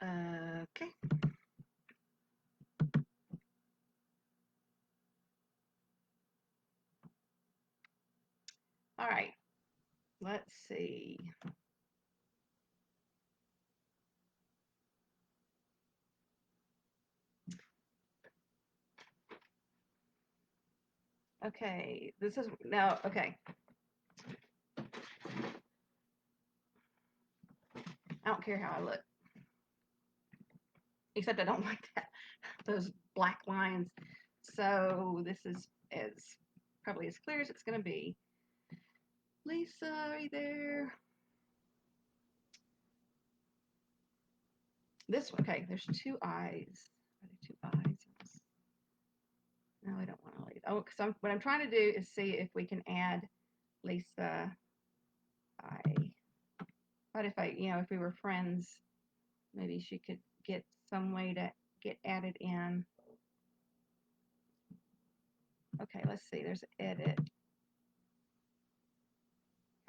Okay. All right. Let's see. Okay. This is now. Okay. I don't care how I look, except I don't like that those black lines. So this is as probably as clear as it's going to be. Lisa, are you there? This one. Okay. There's two eyes. Are there two eyes? No, I don't want to leave. Oh, because what I'm trying to do is see if we can add Lisa. What if if we were friends, maybe she could get some way to get added in. Okay, let's see. There's edit.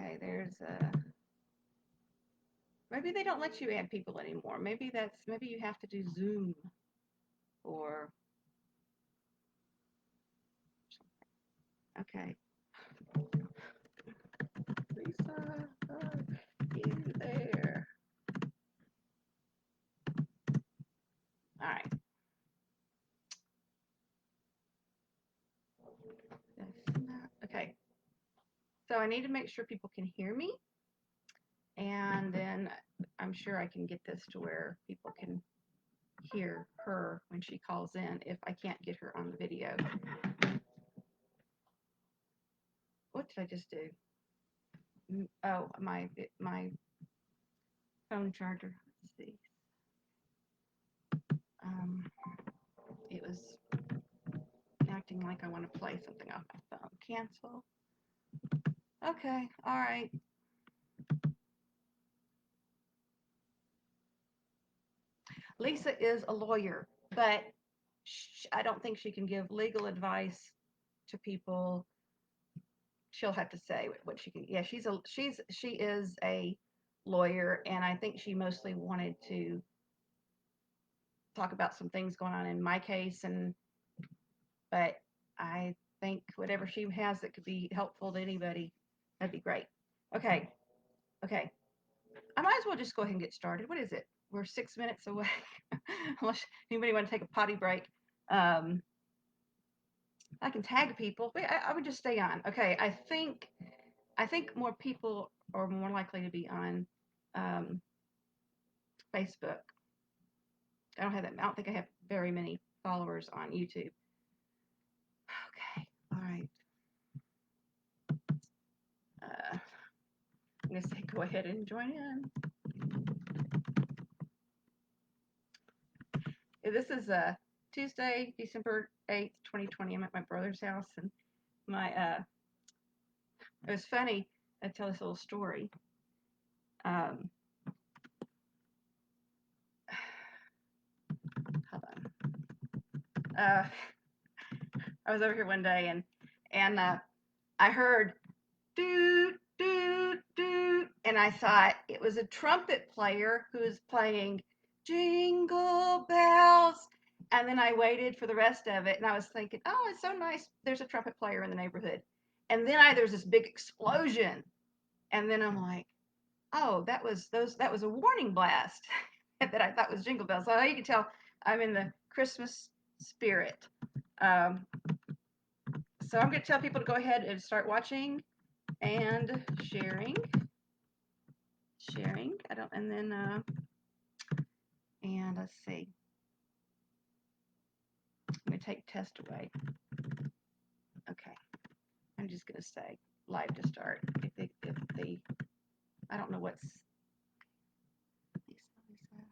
Okay, there's maybe they don't let you add people anymore. Maybe you have to do Zoom or okay. Lisa, are you there? All right. Okay. So I need to make sure people can hear me, and then I'm sure I can get this to where people can hear her when she calls in if I can't get her on the video. What did I just do? Oh, my phone charger. Let's see. Um, it was acting like I want to play something off my phone. Cancel. Okay. All right. Lisa is a lawyer, but I don't think she can give legal advice to people. She'll have to say what she can. Yeah, she is a lawyer, and I think she mostly wanted to talk about some things going on in my case, but I think whatever she has that could be helpful to anybody, that'd be great. Okay, okay. I might as well just go ahead and get started. What is it? We're 6 minutes away. Unless anybody want to take a potty break. Um, I can tag people. Wait, I would just stay on. Okay, I think more people are more likely to be on um, Facebook. I don't have that. I don't think I have very many followers on YouTube. Okay, all right. I'm gonna say go ahead and join in. This is Tuesday, December 8th, 2020. I'm at my brother's house, and my it was funny. I tell this little story. Um, hold on. I was over here one day, and I heard doot doot doot, and I thought it was a trumpet player who was playing Jingle Bells. And then I waited for the rest of it, and I was thinking, oh, it's so nice. There's a trumpet player in the neighborhood. And then there's this big explosion, and then I'm like, oh, that was a warning blast that I thought was Jingle Bells. So you can tell I'm in the Christmas spirit. Um, so I'm going to tell people to go ahead and start watching and sharing. I don't, and then and let's see. I'm going to take test away. Okay, I'm just going to say live to start. If they I don't know what's Lisa.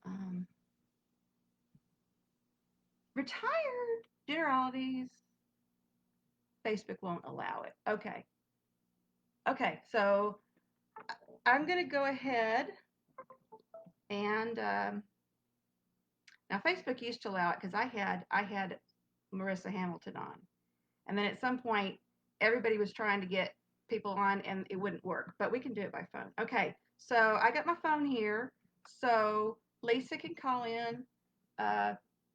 Um, Retired generalities. Facebook won't allow it. Okay. Okay. So I'm going to go ahead and now Facebook used to allow it because I had Marissa Hamilton on, and then at some point everybody was trying to get people on and it wouldn't work. But we can do it by phone. Okay. So I got my phone here, so Lisa can call in.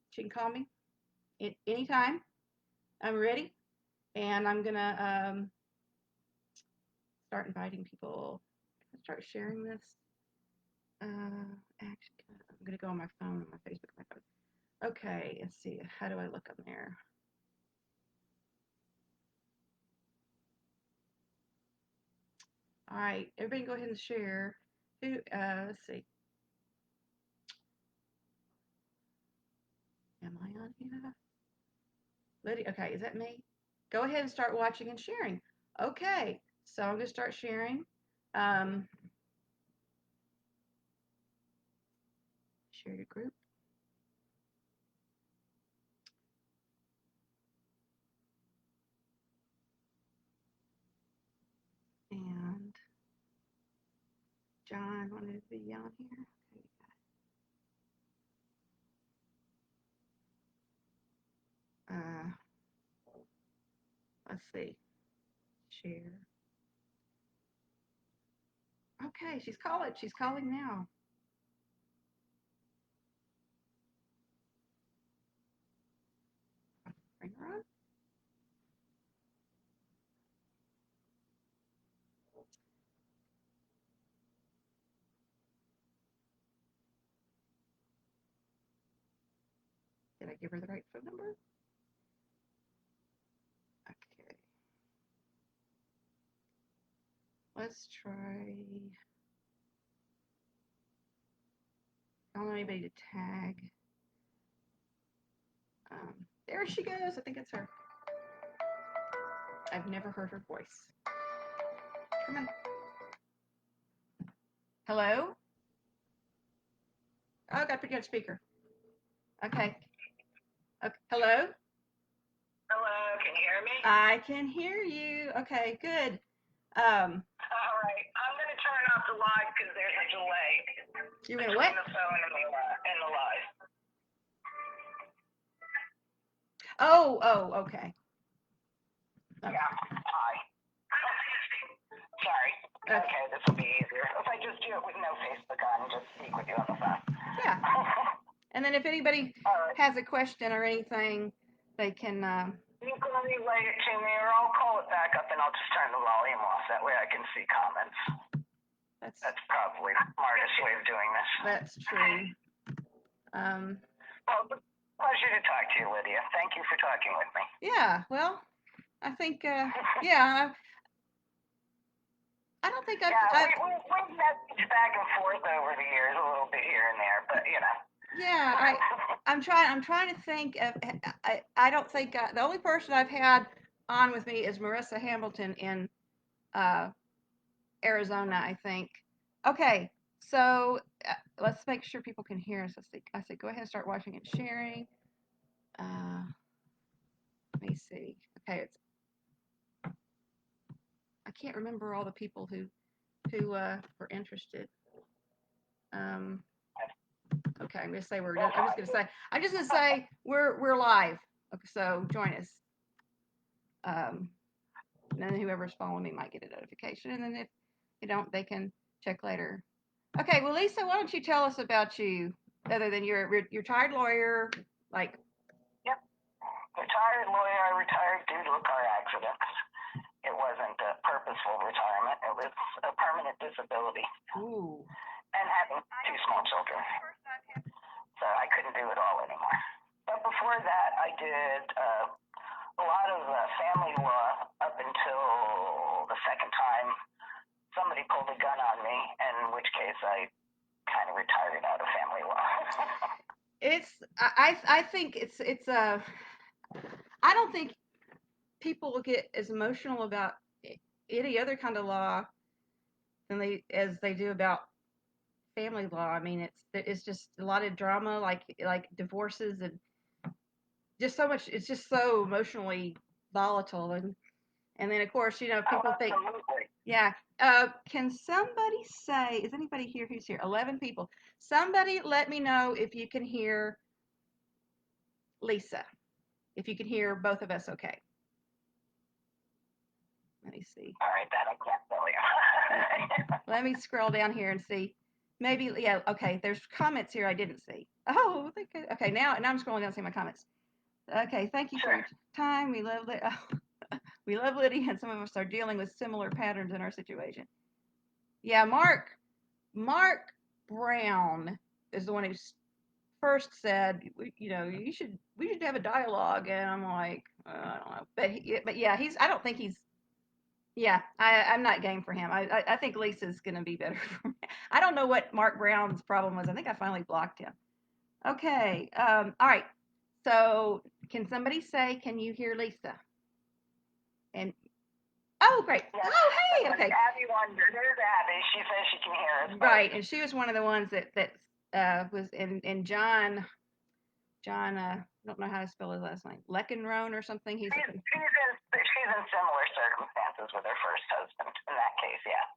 She can call me at any time. I'm ready, and I'm gonna start inviting people. Start sharing this. Actually, I'm gonna go on my phone, on my Facebook, my phone. Okay, let's see. How do I look on there? All right, everybody, go ahead and share. Who? Let's see. Am I on here? Lydia. Okay, is that me? Go ahead and start watching and sharing. Okay, so I'm gonna start sharing. Um, Share your group. And John wanted to be on here. Okay. Let's see. Share. Okay, she's calling. She's calling now. Bring her on. Did I give her the right phone number? Okay. Let's try. I don't know anybody to tag. There she goes. I think it's her. I've never heard her voice. Come on. Hello? Oh, I got to put you on speaker. Okay. Okay. Hello? Hello, can you hear me? I can hear you. Okay, good. All right, I'm going to turn off the live because there's a delay You're gonna between what? the phone and the live. Oh, okay. Yeah, hi. Sorry. Okay. Okay, this will be easier. If I just do it with no Facebook on, just speak with you on the phone. Yeah. And then if anybody right. has a question or anything, they can. You can relay it to me, or I'll call it back up and I'll just turn the volume off. That way I can see comments. That's probably the smartest way of doing this. That's true. Well, pleasure to talk to you, Lydia. Thank you for talking with me. Yeah. Well, I think. Yeah. I don't think I've. Yeah, we've messaged back and forth over the years, a little bit here and there, but you know. Yeah, I'm trying to think of. I don't think the only person I've had on with me is Marissa Hamilton in uh, Arizona, I think. Okay, so let's make sure people can hear us. I said go ahead and start watching and sharing. Let me see. Okay, I can't remember all the people who were interested. Um, okay, I'm just gonna say we're live. Okay, so join us. And then whoever's following me might get a notification, and then if you don't, they can check later. Okay, well, Lisa, why don't you tell us about you, other than you're a retired lawyer, like. Yep, retired lawyer. I retired due to a car accident. It wasn't a purposeful retirement. It was a permanent disability. Ooh. And having two small children. So I couldn't do it all anymore. But before that, I did a lot of family law up until the second time somebody pulled a gun on me, in which case I kind of retired out of family law. I think it's I don't think people will get as emotional about any other kind of law as they do about family law. I mean, it's just a lot of drama, like divorces, and just so much. It's just so emotionally volatile, and then of course people think. Yeah. Can somebody say? Is anybody here who's here? 11 people. Somebody let me know if you can hear Lisa. If you can hear both of us, okay. Let me see. All right, that I can't tell you. Let me scroll down here and see. Maybe, yeah, okay, there's comments here I didn't see. Oh, okay, now I'm scrolling down and seeing my comments. Okay, thank you for Sure. your time. We love Lydia, and some of us are dealing with similar patterns in our situation. Yeah, Mark Brown is the one who first said, we should have a dialogue, and I'm like, I don't know, but yeah, I don't think he's, yeah, I'm not game for him. I think Lisa's gonna be better for me. I don't know what Mark Brown's problem was. I think I finally blocked him. Okay, all right. So can somebody say, can you hear Lisa? And oh, great. Yes. Oh, hey. Okay. Abby wondered. There's Abby. She says she can hear us. Right, and she was one of the ones that was in John. I don't know how to spell his last name. Leckenroan or something. She's in similar circumstances with her first husband. In that case, yeah.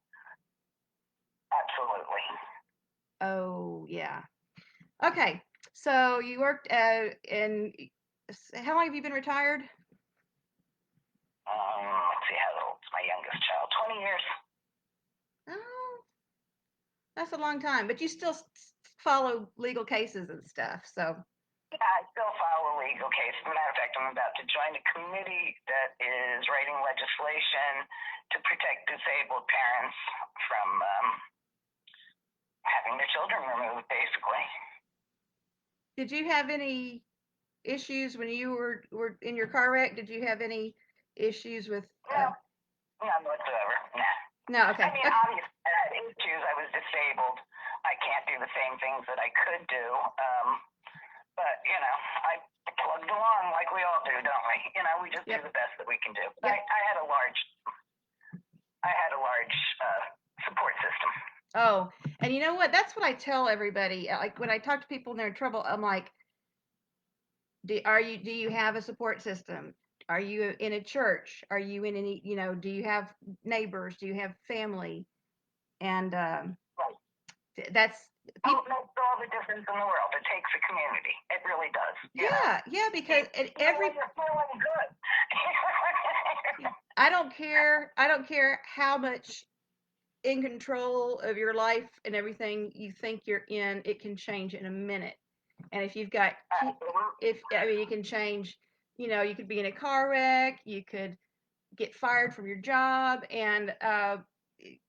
Absolutely. Oh yeah. Okay, so you worked in. How long have you been retired? Let's see, how old's my youngest child? 20 years. Oh, that's a long time, but you still follow legal cases and stuff. So yeah, I still follow legal cases. As a matter of fact, I'm about to join a committee that is writing legislation to protect disabled parents from having their children removed, basically. did you have any issues when you were in your car wreck? Did you have any issues with? No, none whatsoever. Nah. No. Okay. I mean, obviously, I had issues. I was disabled. I can't do the same things that I could do. But I plugged along like we all do, don't we? We just do the best that we can do. Yep. I had a large support system. Oh, and you know what? That's what I tell everybody. Like when I talk to people and they're in trouble, I'm like, do you have a support system? Are you in a church? Are you in any, do you have neighbors? Do you have family? And right. That's people, it makes all the difference in the world. It takes a community. It really does. Yeah, because every you're feeling good. I don't care how much in control of your life and everything you think you're in, it can change in a minute. And if you've got, you can change, you could be in a car wreck, you could get fired from your job, and, and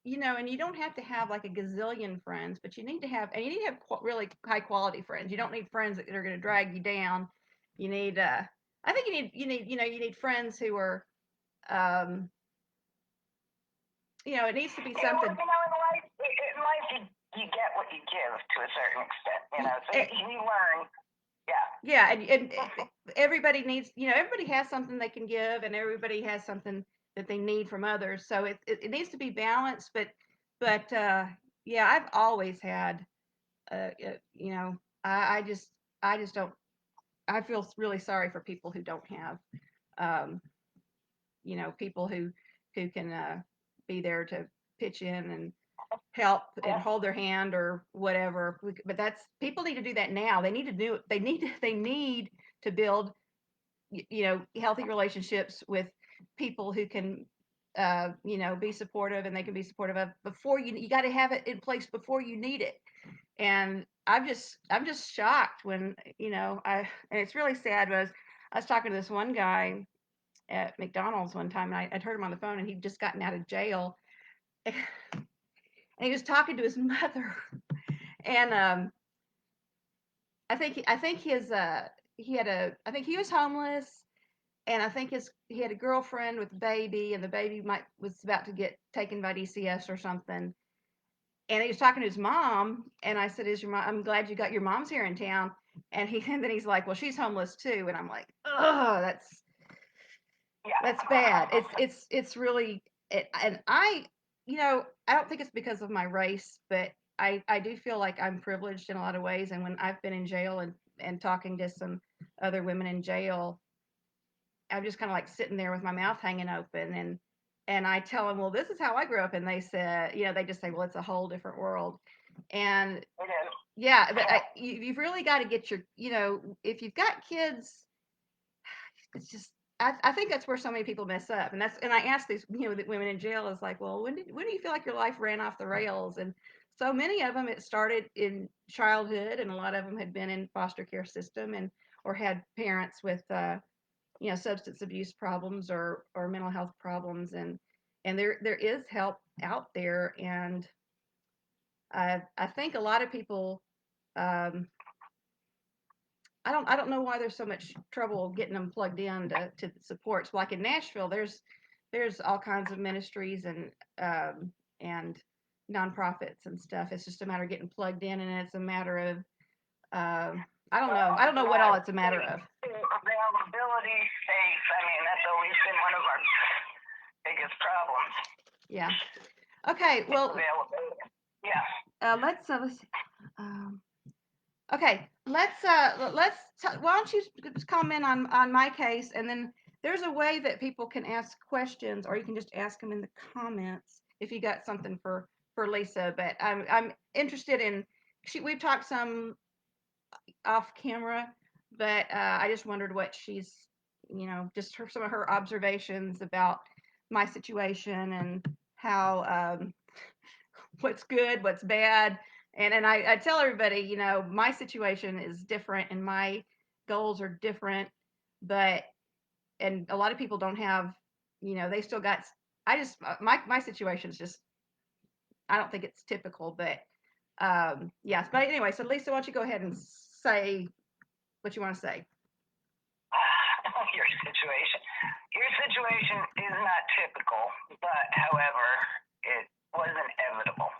you don't have to have like a gazillion friends, but you need to have really high quality friends. You don't need friends that are going to drag you down. You need, I think you need friends who are, it needs to be something. In life, you get what you give to a certain extent, so you learn. Yeah, and everybody needs, everybody has something they can give, and everybody has something that they need from others. So it needs to be balanced, but yeah, I've always had, I just don't. I feel really sorry for people who don't have, um, people who can be there to pitch in and help and hold their hand or whatever. But that's, people need to do that now. They need to do. They need to build, healthy relationships with people who can, be supportive, and they can be supportive of before you got to have it in place before you need it. And I'm just shocked when, and it's really sad, but I was talking to this one guy at McDonald's one time, and I'd heard him on the phone, and he'd just gotten out of jail, and he was talking to his mother, and I think he was homeless, and I think he had a girlfriend with a baby, and the baby was about to get taken by DCS or something. And he was talking to his mom, and I said, "Is your mom? I'm glad you got your mom's here in town." And then he's like, "Well, she's homeless too." And I'm like, "Oh, that's bad. It's really it." And I don't think it's because of my race, but I do feel like I'm privileged in a lot of ways. And when I've been in jail and talking to some other women in jail, I'm just kind of like sitting there with my mouth hanging open, and I tell them, well, this is how I grew up, and they said, they just say, well, it's a whole different world, and yeah, but you've really got to get your, if you've got kids, it's just I think that's where so many people mess up, and I ask these the women in jail is like, well, when do you feel like your life ran off the rails? And so many of them it started in childhood, and a lot of them had been in foster care system and or had parents with substance abuse problems or mental health problems, and there is help out there, and I think a lot of people. Um, I don't know why there's so much trouble getting them plugged in to the supports. Like in Nashville, there's all kinds of ministries and nonprofits and stuff. It's just a matter of getting plugged in, and it's a matter of I don't know. I don't know what all it's a matter of. Availability, safe. I mean, that's always been one of our biggest problems. Yeah. Okay. Well. Availability. Yeah. Let's see. Okay, why don't you comment on my case, and then there's a way that people can ask questions, or you can just ask them in the comments if you got something for Lisa. But I'm interested in we've talked some off camera, but I just wondered what she's just some of her observations about my situation and how what's good, what's bad. And I tell everybody, my situation is different and my goals are different, but and a lot of people don't have, they still got I just my situation is just I don't think it's typical, but yes. But anyway, so Lisa, why don't you go ahead and say what you want to say? Your situation is not typical, but however, it was inevitable.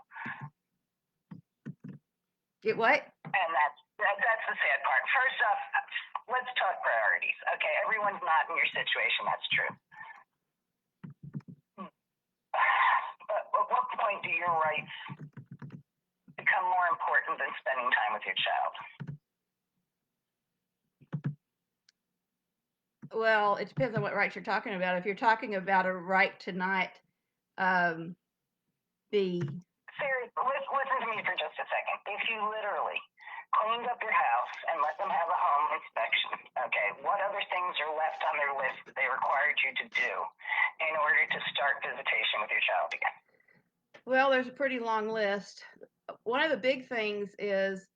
It what? And that's the sad part. First off, let's talk priorities. Okay, everyone's not in your situation. That's true. But at what point do your rights become more important than spending time with your child? Well, it depends on what rights you're talking about. If you're talking about a right to not be Seriously, listen to me for just a second. If you literally cleaned up your house and let them have a home inspection, okay, what other things are left on their list that they required you to do in order to start visitation with your child again? Well, there's a pretty long list. One of the big things is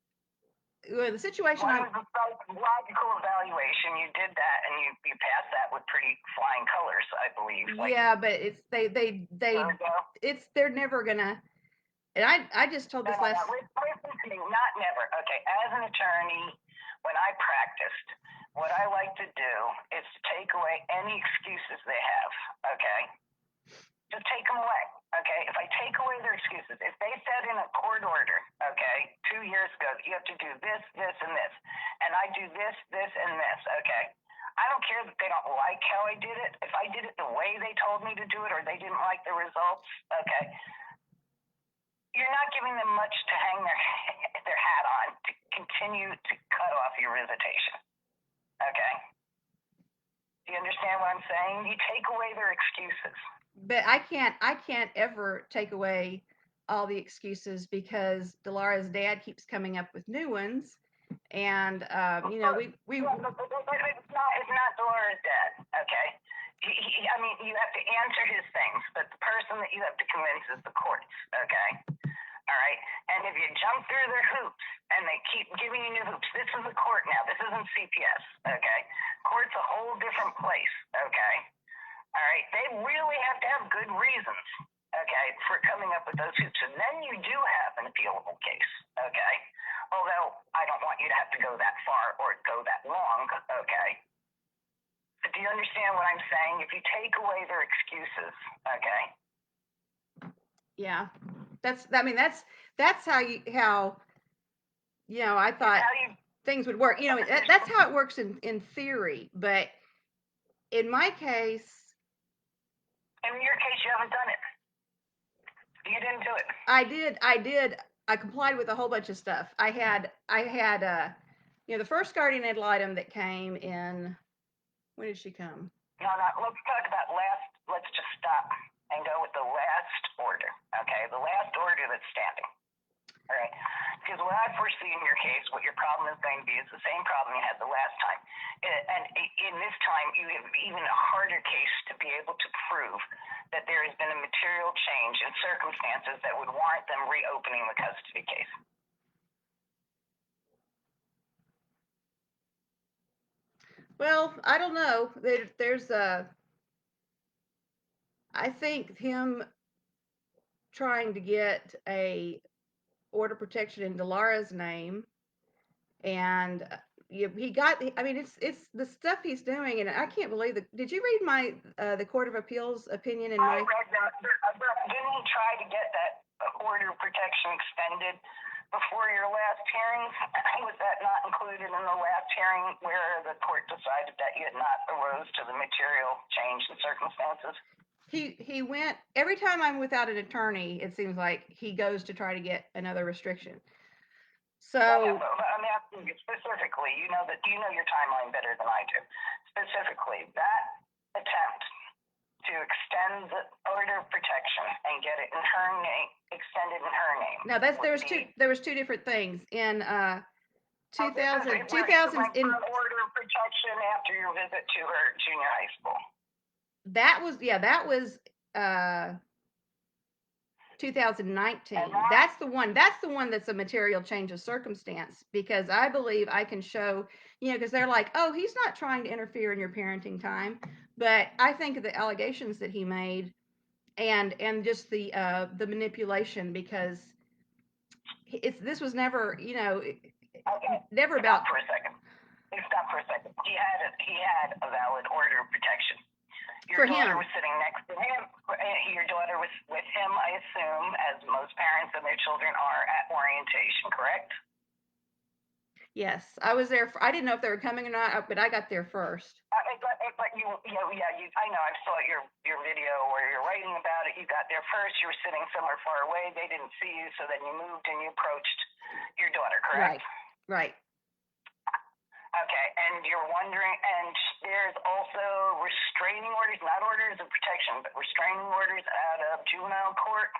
the situation. One was the psychological evaluation. You did that, and you passed that with pretty flying colors, I believe. Yeah, but it's they're never gonna. And I just told this last. No, listen to me. Not never. Okay, as an attorney, when I practiced, what I like to do is to take away any excuses they have. Okay, just take them away. Okay, if I take away their excuses, if they said in a court order, okay, 2 years ago, you have to do this, this, and this, and I do this, this, and this, okay, I don't care that they don't like how I did it. If I did it the way they told me to do it or they didn't like the results, okay, you're not giving them much to hang their hat on to continue to cut off your visitation, okay? Do you understand what I'm saying? You take away their excuses. But I can't ever take away all the excuses because Delara's dad keeps coming up with new ones, and we. Yeah, but it's not Delara's dad, okay? I mean, you have to answer his things, but the person that you have to convince is the courts, okay? All right? And if you jump through their hoops and they keep giving you new hoops, this is a court now. This isn't CPS, okay? Court's a whole different place, okay? All right, they really have to have good reasons, okay, for coming up with those hoops. And then you do have an appealable case, okay? Although I don't want you to have to go that far or go that long, okay? But do you understand what I'm saying? If you take away their excuses, okay? Yeah, that's how I thought things would work. That's how it works in theory, but in my case. In your case, you haven't done it. You didn't do it. I did. I complied with a whole bunch of stuff. I had the first guardian ad litem that came in. When did she come? No, let's talk about let's just stop and go with the last order, okay? The last order that's standing. All right. because what I foresee in your case, what your problem is going to be, is the same problem you had the last time. And in this time, you have even a harder case to be able to prove that there has been a material change in circumstances that would warrant them reopening the custody case. Well, I don't know. There's I think him trying to get a order protection in Delara's name, and he got. I mean, it's the stuff he's doing, and I can't believe that. Did you read my the Court of Appeals opinion in my? I read that. Didn't he try to get that order of protection extended before your last hearing? Was that not included in the last hearing where the court decided that you had not arose to the material change in circumstances? He went every time I'm without an attorney. It seems like he goes to try to get another restriction. So I'm asking you specifically. You know your timeline better than I do. Specifically, that attempt to extend the order of protection and get it in her name, extended in her name. Now there was two different things in 2000 in order of protection after your visit to her junior high school. That was 2019. That's the one that's a material change of circumstance, because I believe I can show, because they're like, oh, he's not trying to interfere in your parenting time, but I think of the allegations that he made and just the manipulation, because this was never, never about. Stop for a second. Stop for a second. He had a valid order of protection. Your daughter was sitting next to him. Your daughter was with him, I assume, as most parents and their children are at orientation, correct? Yes, I was there. I didn't know if they were coming or not, but I got there first. But you, I know. I saw your video where you're writing about it. You got there first. You were sitting somewhere far away. They didn't see you, so then you moved and you approached your daughter, correct? Right. Okay, and you're wondering, and there's also restraining orders, not orders of protection, but restraining orders out of juvenile court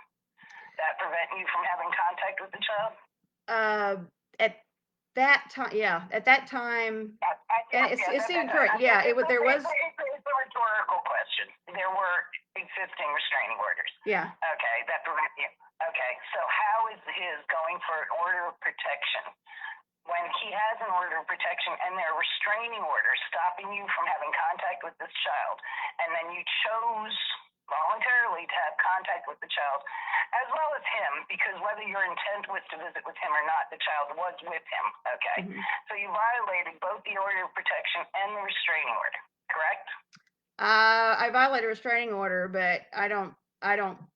that prevent you from having contact with the child? At that time, yeah. At that time, and it seemed correct. Yeah, there was. It's a rhetorical question. There were existing restraining orders. Yeah. Okay, that prevent you. Okay, so how is his going for an order of protection when he has an order of protection and there are restraining orders stopping you from having contact with this child, and then you chose voluntarily to have contact with the child, as well as him, because whether your intent was to visit with him or not, the child was with him, okay? Mm-hmm. So you violated both the order of protection and the restraining order, correct? I violated a restraining order, but I don't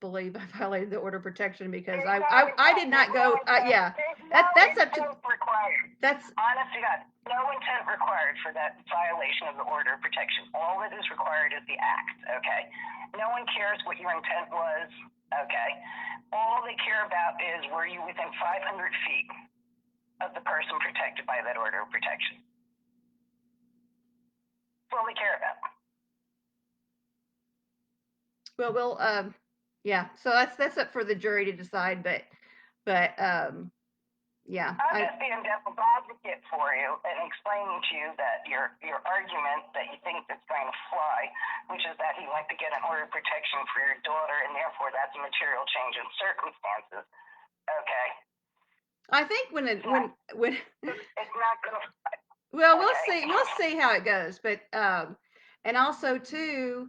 believe I violated the order of protection, because I did not go. Yeah, that's up to. Required. That's honest to God, no intent required for that violation of the order of protection. All that is required is the act. Okay, no one cares what your intent was. Okay, all they care about is were you within 500 feet of the person protected by that order of protection. That's all they care about. Well, yeah. So that's up for the jury to decide, but yeah. I'm just being devil's advocate for you and explaining to you that your argument that you think that's going to fly, which is that he went to get an order of protection for your daughter, and therefore that's a material change in circumstances. Okay. I think when it's not going to. Well, we'll see how it goes, but and also too,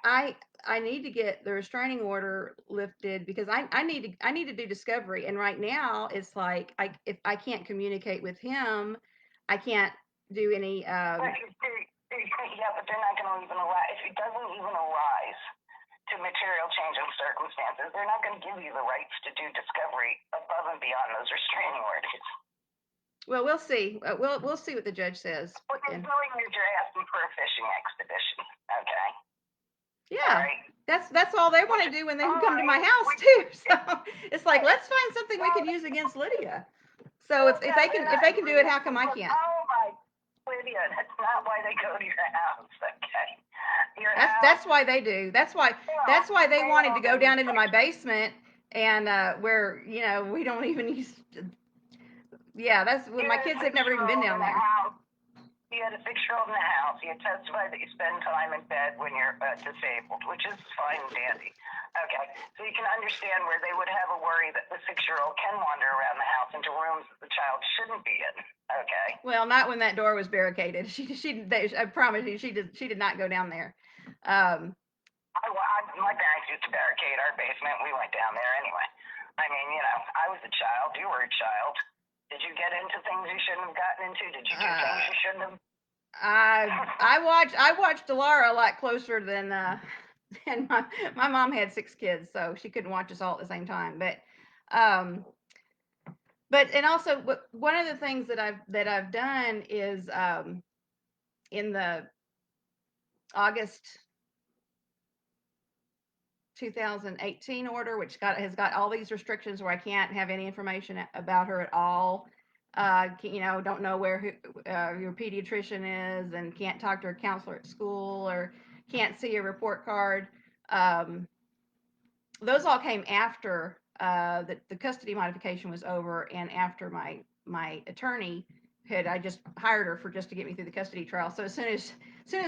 I need to get the restraining order lifted, because I need to do discovery, and right now it's like if I can't communicate with him, I can't do any. Yeah, but they're not going to even allow. If it doesn't even arise to material change in circumstances, they're not going to give you the rights to do discovery above and beyond those restraining orders. Well, we'll see. We'll see what the judge says. What they're doing is you're asking for a fishing expedition. Okay. Yeah, right. That's all they want to do when they come to my house too. So it's like, let's find something we can use against Lydia. So if they can do it, how come I can't? Oh my, Lydia, that's not why they go to your house. Okay. That's why they do. That's why they wanted to go down into my basement and where we don't even use. Yeah, that's You when my had a kids have never even been 6-year-old in down the there. house. You had a 6-year-old in the house. You testified that you spend time in bed when you're disabled, which is fine and dandy. Okay, so you can understand where they would have a worry that the 6-year-old can wander around the house into rooms that the child shouldn't be in. Okay. Well, not when that door was barricaded. I promise you, she did not go down there. Um, My parents used to barricade our basement. We went down there anyway. I mean, I was a child. You were a child. Did you get into things you shouldn't have gotten into? Did you do things you shouldn't have? I watched Delara a lot closer than and my mom had 6 kids, so she couldn't watch us all at the same time. Um, and also one of the things that I've done is in the August 2018 order, which has got all these restrictions where I can't have any information about her at all. Don't know where your pediatrician is, and can't talk to her counselor at school, or can't see a report card. Um, those all came after the custody modification was over, and after my attorney I just hired her for just to get me through the custody trial. So as soon as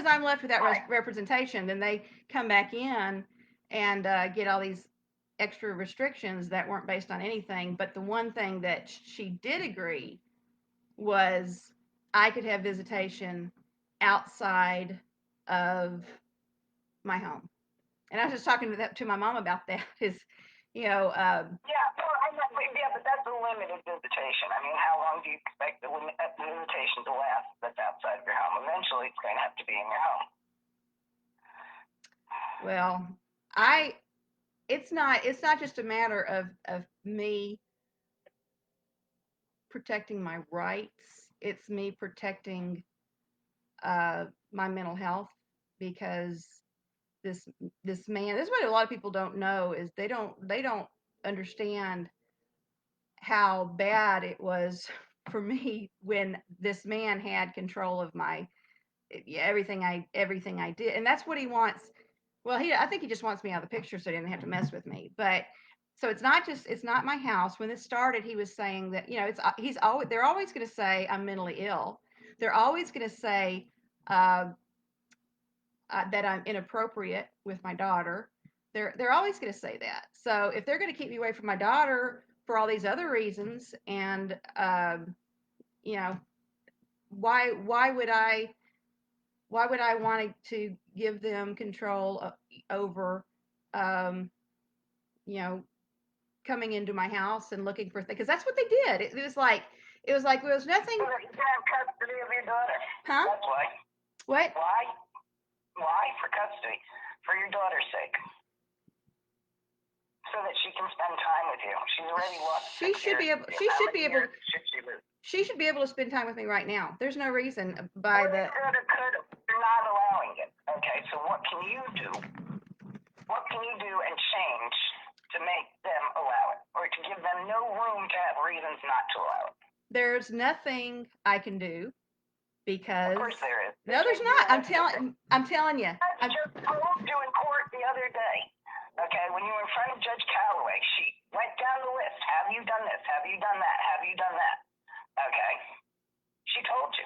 I'm left with that representation, then they come back in and get all these extra restrictions that weren't based on anything. But the one thing that she did agree was I could have visitation outside of my home. And I was just talking to my mom about that. Yeah, but that's a limited visitation. I mean, how long do you expect the visitation to last that's outside of your home? Eventually, it's going to have to be in your home. Well, it's not just a matter of me protecting my rights. It's me protecting my mental health, because this this man. This is what a lot of people don't know, is they don't understand how bad it was for me when this man had control of my everything I did. And that's what he wants. Well, I think he just wants me out of the picture so he didn't have to mess with me. But so it's not my house. When this started, he was saying that they're always going to say I'm mentally ill. They're always going to say uh, that I'm inappropriate with my daughter. They're always going to say that. So if they're going to keep me away from my daughter for all these other reasons, and you know, why would I want to give them control over, um, you know, coming into my house and looking for things? Because that's what they did. It was like there was nothing. So that you can have custody of your daughter. Huh? That's why. What? Why? Why? For custody. For your daughter's sake. So that she can spend time with you. She's already lost She 6 should years. be able. She How should many be able. years should she lose? She should be able to spend time with me right now. There's no reason by the. Could. You're not allowing it. Okay, so what can you do? What can you do and change to make them allow it, or to give them no room to have reasons not to allow it? There's nothing I can do, because. Of course there is. No, there's not. I'm telling you. I just told you in court the other day. Okay, when you were in front of Judge Calloway, she went down the list. Have you done this? Have you done that? Have you done that? Okay, she told you.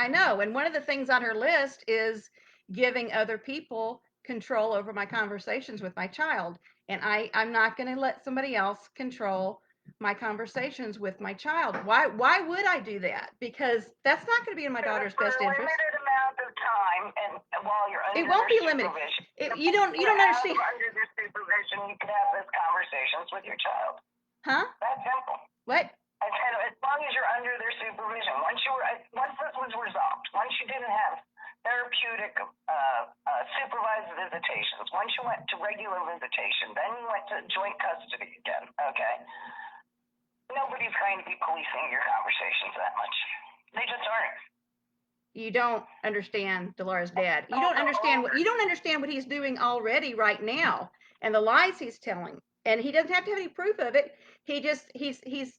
I know. And one of the things on her list is giving other people control over my conversations with my child. And I'm not going to let somebody else control my conversations with my child. Why would I do that? Because that's not going to be in my daughter's best interest. For a limited amount of time, and while you're under it won't be limited. You don't understand. Under their supervision, you could have those conversations with your child. Huh? That's simple. What? I said, as long as you're under their supervision. Once this was resolved, once you didn't have therapeutic supervised visitations, once you went to regular visitation, then you went to joint custody again. Okay. Nobody's going to be policing your conversations that much. They just aren't. You don't understand Delara's dad. You don't understand what he's doing already right now, and the lies he's telling. And he doesn't have to have any proof of it. He's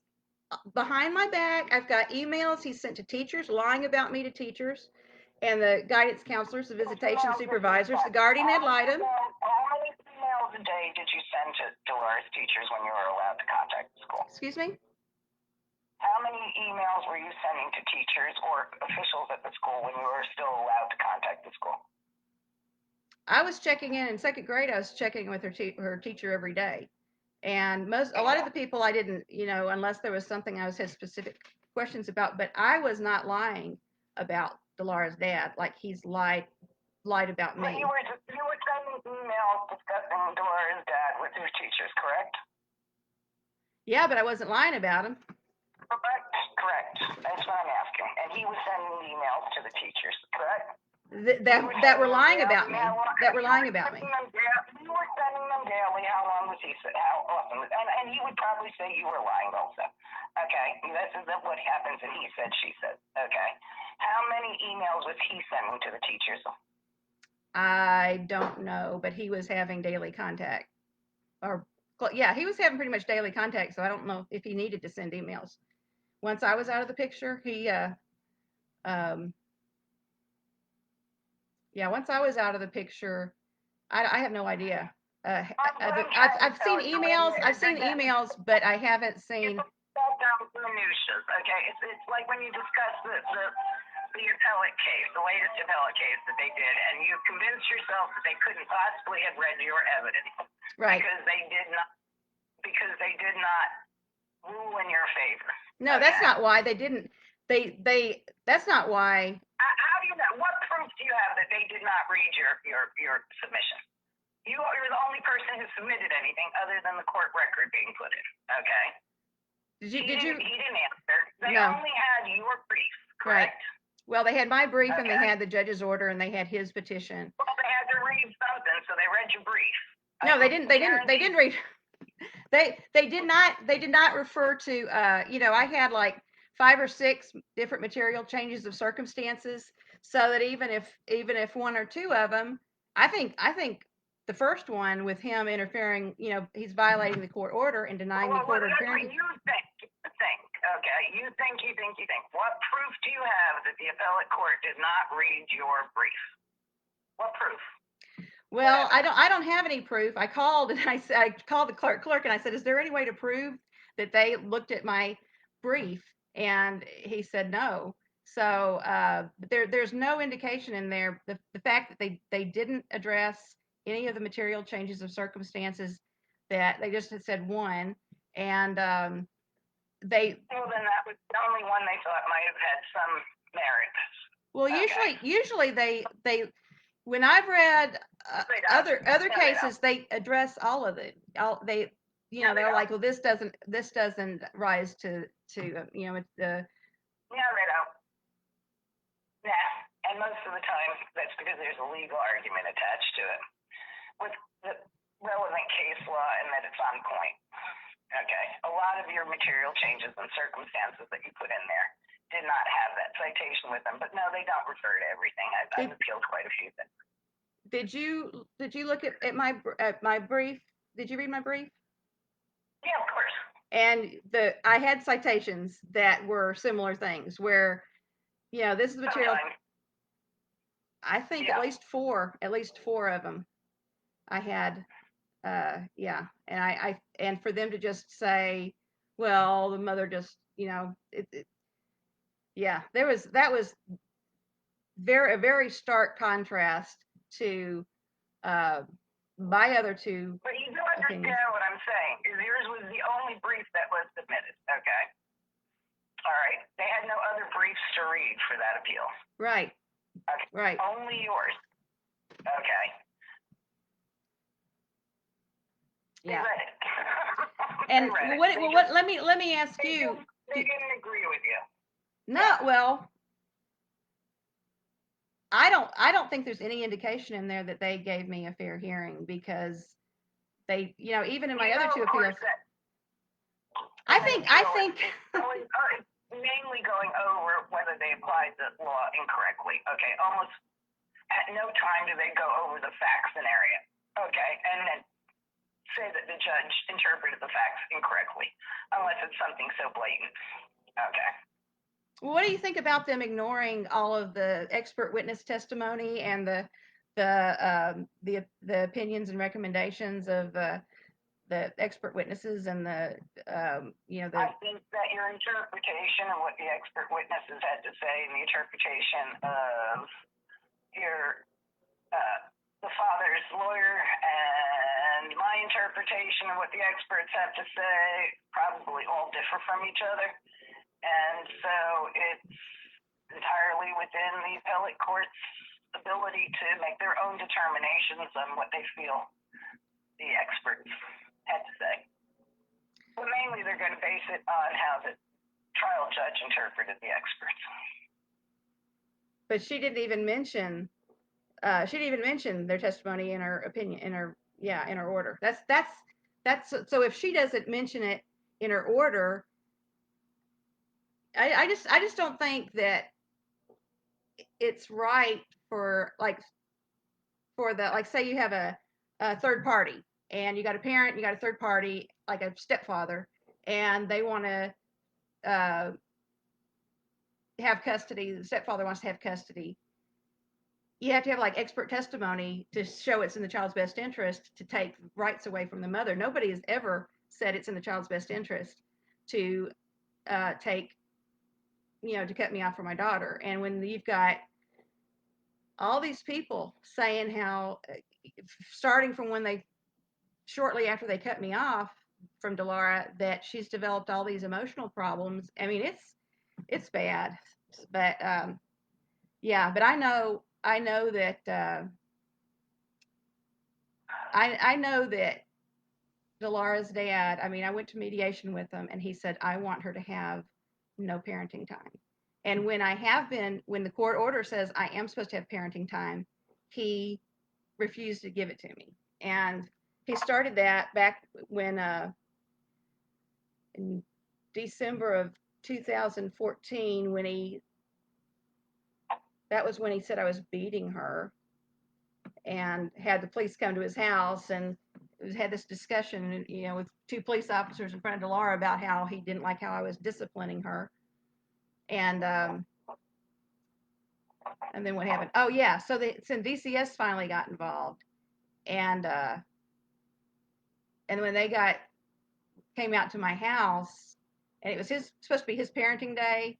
behind my back. I've got emails he's sent to teachers lying about me to teachers, and the guidance counselors, the visitation supervisors, the guardian ad litem. How many emails a day did you send to Dolores teachers when you were allowed to contact the school? Excuse me? How many emails were you sending to teachers or officials at the school when you were still allowed to contact the school? I was checking in second grade. I was checking with her teacher every day, and a lot of the people I didn't, unless there was something I had specific questions about. But I was not lying about Dolores' dad like he's lied about me. But you were sending emails discussing Dolores' dad with your teachers, correct? Yeah, but I wasn't lying about him. Correct. That's what I'm asking. And he was sending emails to the teachers, correct? That were lying about me. That were lying about me. You were sending them daily. How long was he? How often? And he would probably say you were lying also. Okay. This is what happens and he said, she said. Okay. How many emails was he sending to the teachers? I don't know, but he was having daily contact. Yeah, he was having pretty much daily contact, so I don't know if he needed to send emails. Once I was out of the picture, once I was out of the picture, I have no idea. I've seen emails. I've seen emails, but I haven't seen. Okay, it's like when you discuss the appellate case, the latest appellate case that they did, and you convinced yourself that they couldn't possibly have read your evidence, right? Because they did not rule in your favor. No, okay? That's not why they didn't. That's not why. How do you know? What proof do you have that they did not read your submission? You're the only person who submitted anything other than the court record being put in. Okay. He didn't answer. They only had your brief, correct? Right. Well, they had my brief, okay, and they had the judge's order, and they had his petition. Well, they had to read something, so they read your brief. No, they didn't. They didn't read. They did not refer to. I had like 5 or 6 different material changes of circumstances, so that even if 1 or 2 of them, I think the first one with him interfering, he's violating the court order and denying the court order. You think. Okay, you think. What proof do you have that the appellate court did not read your brief? What proof? Well, I don't have any proof. I called and I called the clerk and I said, "Is there any way to prove that they looked at my brief?" And he said no. So there's no indication in there. The fact that they didn't address any of the material changes of circumstances, that they just had said 1, and Well, then that was the only one they thought might have had some merit. Well, okay. usually they when I've read other cases, they address all of it. They're like, well, this doesn't rise to it's the. No, they don't. Nah, and most of the time that's because there's a legal argument attached to it with the relevant case law and that it's on point. Okay, a lot of your material changes and circumstances that you put in there did not have that citation with them, but no, they don't refer to everything. I've appealed quite a few things. Did you look at my brief? Did you read my brief? Yeah, of course. And I had citations that were similar things where, this is the material. Sometimes. I think at least four of them I had. And for them to just say, well, the mother just, that was a very stark contrast to my other 2. But you do understand what I'm saying. Yours was the only brief that was submitted. Okay. All right. They had no other briefs to read for that appeal. Right. Okay. Right. Only yours. Okay. Yeah. They read it. And what? Let me ask you. They didn't agree with you. No. Yeah. Well, I don't think there's any indication in there that they gave me a fair hearing, because they, even in my other 2 appeals. I think mainly going over whether they applied the law incorrectly. Okay, almost at no time do they go over the fact scenario. Okay, and then say that the judge interpreted the facts incorrectly, unless it's something so blatant. Okay. What do you think about them ignoring all of the expert witness testimony and the opinions and recommendations of the expert witnesses and the I think that your interpretation of what the expert witnesses had to say and the interpretation of your the father's lawyer and my interpretation of what the experts have to say probably all differ from each other. And so it's entirely within the appellate court's ability to make their own determinations on what they feel the experts had to say. But mainly they're going to base it on how the trial judge interpreted the experts. But she didn't even mention their testimony in her opinion, in her order. That's so if she doesn't mention it in her order, I just don't think that it's right for say you have a third party and you got a parent, you got a third party like a stepfather, and they want to have custody. The stepfather wants to have custody. You have to have like expert testimony to show it's in the child's best interest to take rights away from the mother. Nobody has ever said it's in the child's best interest to take, to cut me off for my daughter. And when you've got all these people saying how, starting from shortly after they cut me off from Delara, that she's developed all these emotional problems. I mean, it's bad. But yeah, but I know that I know that Delara's dad, I mean, I went to mediation with him and he said, I want her to have no parenting time. And when the court order says I am supposed to have parenting time, he refused to give it to me. And he started that back when, in December of 2014, that was when he said I was beating her and had the police come to his house and had this discussion, with two police officers in front of Delara about how he didn't like how I was disciplining her. And then what happened? Oh yeah, so DCS finally got involved, and when they came out to my house, and it was supposed to be his parenting day.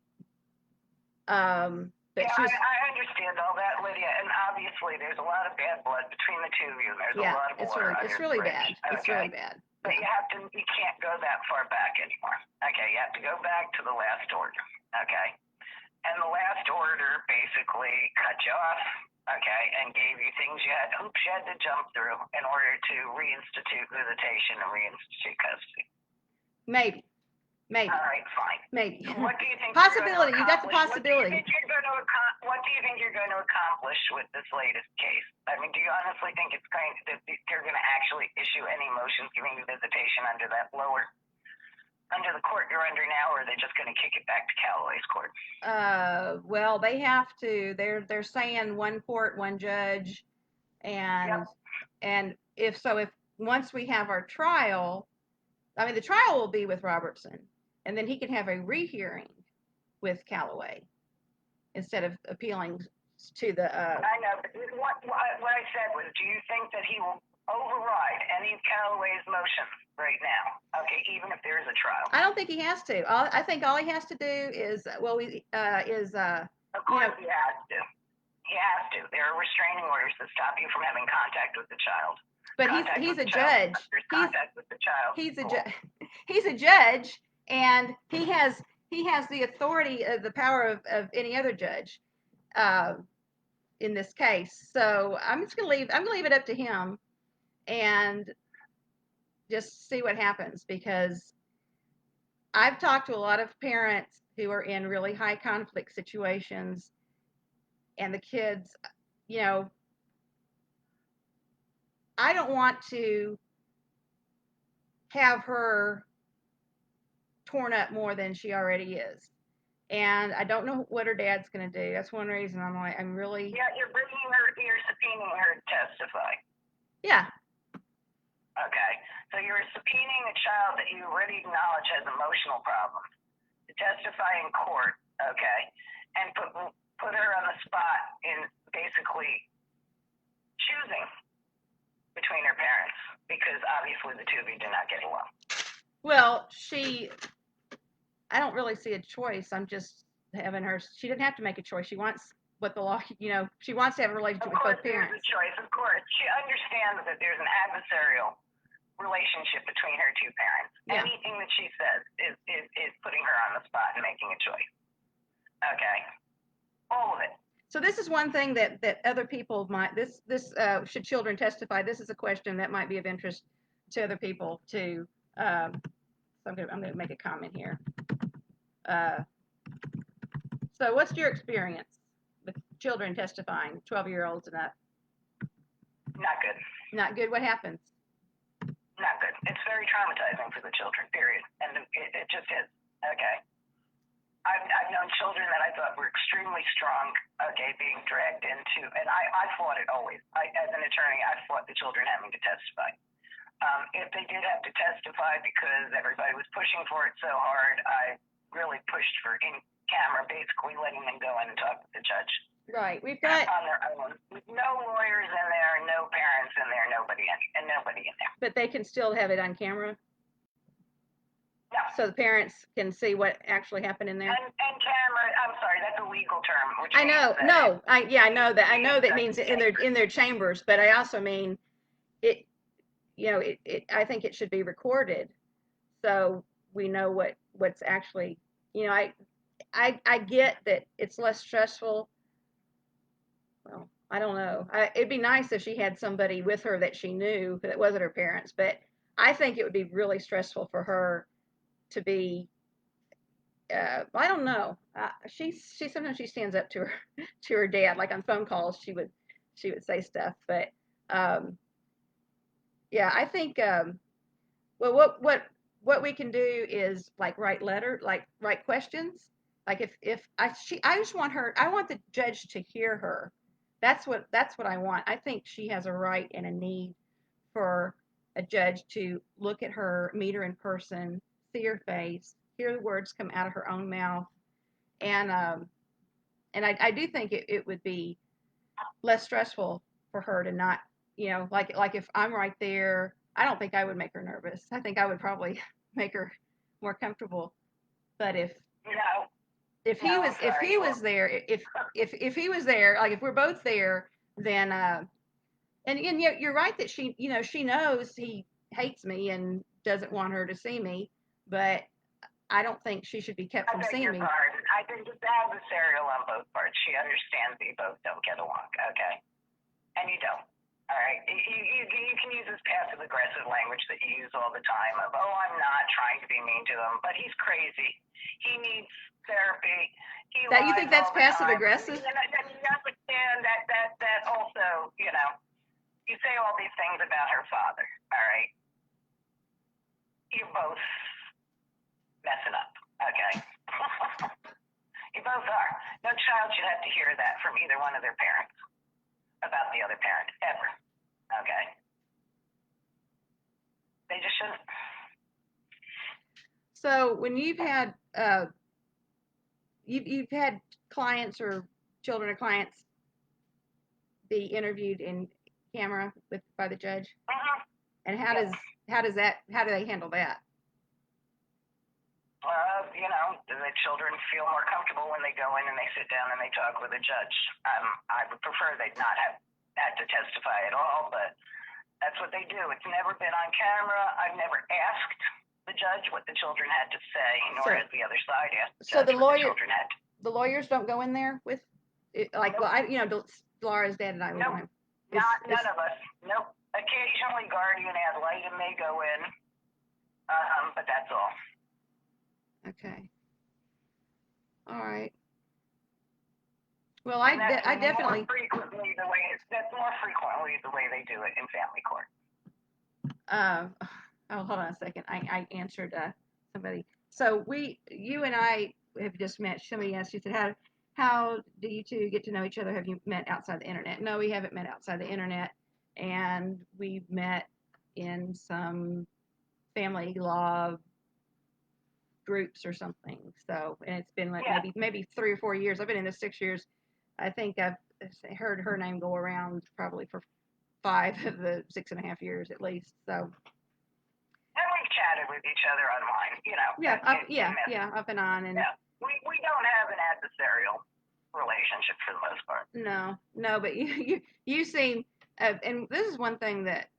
But yeah, I understand all that, Lydia, and obviously there's a lot of bad blood between the two of you. There's a lot of water under it's really the bad. bridge. It's really bad. But you can't go that far back anymore. Okay, you have to go back to the last order. Okay, and the last order basically cut you off. Okay, and gave you things hoops you had to jump through in order to reinstitute visitation and reinstitute custody. Maybe. All right, fine. Maybe. What do you think? Possibility. You got the possibility. What do you think you're going to accomplish with this latest case? I mean, do you honestly think that they're going to actually issue any motions giving you visitation under the court you're under now, or are they just going to kick it back to Callaway's court? Well, they have to. They're saying one court, one judge, and if once we have our trial, I mean, the trial will be with Robertson, and then he can have a rehearing with Callaway instead of appealing to the. I know, but what I said was, do you think that he will override any of Callaway's motions right now? Okay, even if there is a trial. I don't think he has to. I think all he has to do is Of course he has to. He has to. There are restraining orders that stop you from having contact with the child. But he's a judge. He's a judge, and he has the authority of the power of any other judge in this case. So I'm gonna leave it up to him and just see what happens, because I've talked to a lot of parents who are in really high conflict situations, and the kids, I don't want to have her torn up more than she already is. And I don't know what her dad's going to do. That's one reason I'm really. Yeah, you're subpoenaing her to testify. Yeah. Okay. So you're subpoenaing a child that you already acknowledge has emotional problems to testify in court, okay, and put her on the spot in basically choosing between her parents because obviously the two of you do not get along. Well, I don't really see a choice. I'm just having her. She didn't have to make a choice. She wants what the law, she wants to have a relationship with both parents. There's a choice, of course. She understands that there's an adversarial relationship between her two parents. Yeah. Anything that she says is putting her on the spot and making a choice. Okay? All of it. So this is one thing that other people might, should children testify, this is a question that might be of interest to other people too. So I'm going to make a comment here. So what's your experience with children testifying, 12-year-olds and up? Not good. Not good? What happens? Not good. It's very traumatizing for the children, period. And it just is. Okay? I've known children that I thought were extremely strong, okay, being dragged into, and I fought it always. As an attorney, I fought the children having to testify. If they did have to testify because everybody was pushing for it so hard, I really pushed for in camera, basically letting them go in and talk to the judge. Right. We've got on their own. No lawyers in there, no parents in there, nobody in there. But they can still have it on camera? No. So the parents can see what actually happened in there? And camera, I'm sorry, that's a legal term. Which I know. No. I know that. I know that means in their chambers, but I also mean it, I think it should be recorded so we know what's actually, I get that it's less stressful. Well, I don't know. It'd be nice if she had somebody with her that she knew that wasn't her parents, but I think it would be really stressful for her to be. I don't know. She sometimes she stands up to her dad, like on phone calls. She would say stuff, but yeah, I think. Well, what we can do is like write questions. Like if I just want her. I want the judge to hear her. That's what I want. I think she has a right and a need for a judge to look at her, meet her in person, see her face, hear the words come out of her own mouth, and I do think it would be less stressful for her to not, like if I'm right there, I don't think I would make her nervous. I think I would probably make her more comfortable. But if he was there, if he was there, like if we're both there, then and you're right that she knows he hates me and doesn't want her to see me, but I don't think she should be kept from seeing me. I think it's adversarial on both parts. She understands that you both don't get along, okay? And you don't. All right? You can use this passive aggressive language that you use all the time of, oh, I'm not trying to be mean to him, but he's crazy. He needs therapy. You think that's passive aggressive? And you understand that also, you say all these things about her father, all right? You're both messing up, okay? You both are. No child should have to hear that from either one of their parents about the other parent, ever, okay? They just shouldn't. So when you've had you've had clients or children of clients be interviewed in camera by the judge, and how do they handle that? The children feel more comfortable when they go in and they sit down and they talk with a judge. I would prefer they'd not have had to testify at all, but that's what they do. It's never been on camera. I've never asked the judge what the children had to say, nor has the other side asked the judge what the children had. The lawyers don't go in there with it, like, nope. Well, Laura's dad and I. Nope. None of us. Nope. Occasionally, guardian ad litem may go in, but that's all. Okay. All right. Well, I definitely. That's more frequently the way they do it in family court. Hold on a second. I answered somebody. So you and I have just met. Somebody asked, you said, how do you two get to know each other? Have you met outside the internet? No, we haven't met outside the internet, and we've met in some family law groups or something. So, and it's been like maybe 3 or 4 years. I've been in this 6 years. I think I've heard her name go around probably for 5 of the 6.5 years at least. So. And we've chatted with each other online, you know. Yeah, up and on, and yeah, we don't have an adversarial relationship for the most part. No, but you seem, and this is one thing that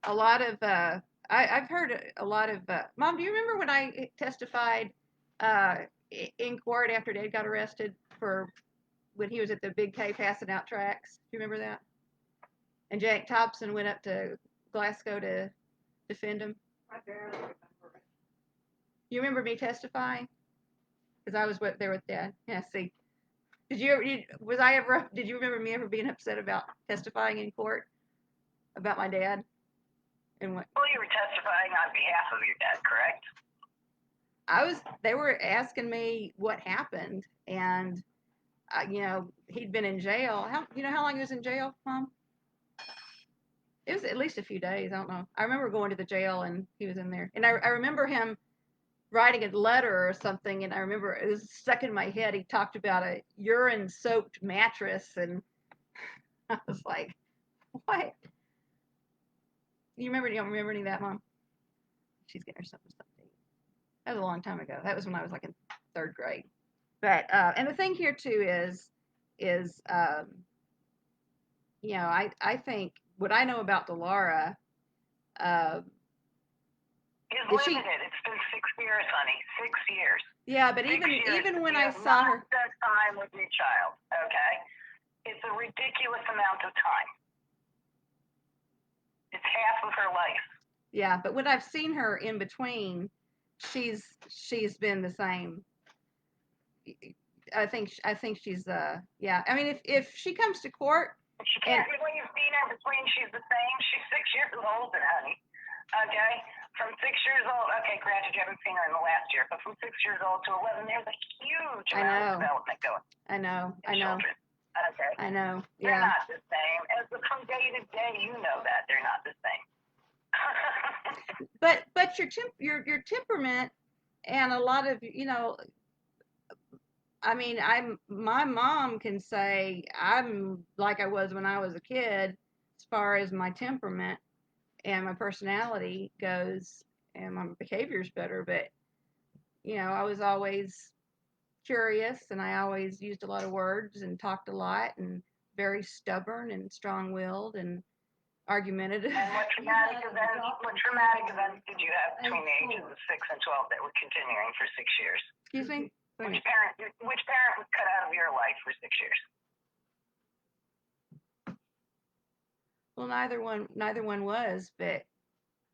a lot of I've heard a lot of Mom. Do you remember when I testified in court after Dad got arrested for when he was at the Big K passing out tracts? Do you remember that? And Jack Thompson went up to Glasgow to defend him. I barely remember it. You remember me testifying? Because I was there with Dad. Yeah, see. Did you remember me ever being upset about testifying in court about my dad? And what? Well, you were testifying on behalf of your dad, correct? They were asking me what happened, and he'd been in jail. How long he was in jail, Mom? It was at least a few days. I don't know. I remember going to the jail and he was in there, and I remember him writing a letter or something, and I remember it was stuck in my head. He talked about a urine-soaked mattress, and I was like, "What?" You don't remember any of that, Mom? She's getting her something. That was a long time ago. That was when I was like in 3rd grade. But and the thing here too is I think what I know about Delara is limited. It's been 6 years, honey. 6 years. Yeah, but even when I saw her, spent time with your child. Okay, it's a ridiculous amount of time. It's half of her life. Yeah, but when I've seen her in between, she's been the same. I think she's yeah. I mean, if she comes to court, she can't. When you've seen her between, she's the same. She's 6 years older, honey. Okay, from 6 years old. Okay, granted, you haven't seen her in the last year, but from 6 years old to 11, there's a huge amount of development going. I know. Children. Okay. I know. Yeah. They're not the same. As from day to day, you know that they're not the same. but your temperament and a lot of I mean, my mom can say I'm like I was when I was a kid as far as my temperament and my personality goes, and my behavior's better, but I was always curious, and I always used a lot of words and talked a lot and very stubborn and strong-willed and argumentative. And what traumatic events did you have between the ages of 6 and 12 that were continuing for 6 years? Excuse me? Which parent was cut out of your life for 6 years? Well, neither one was, but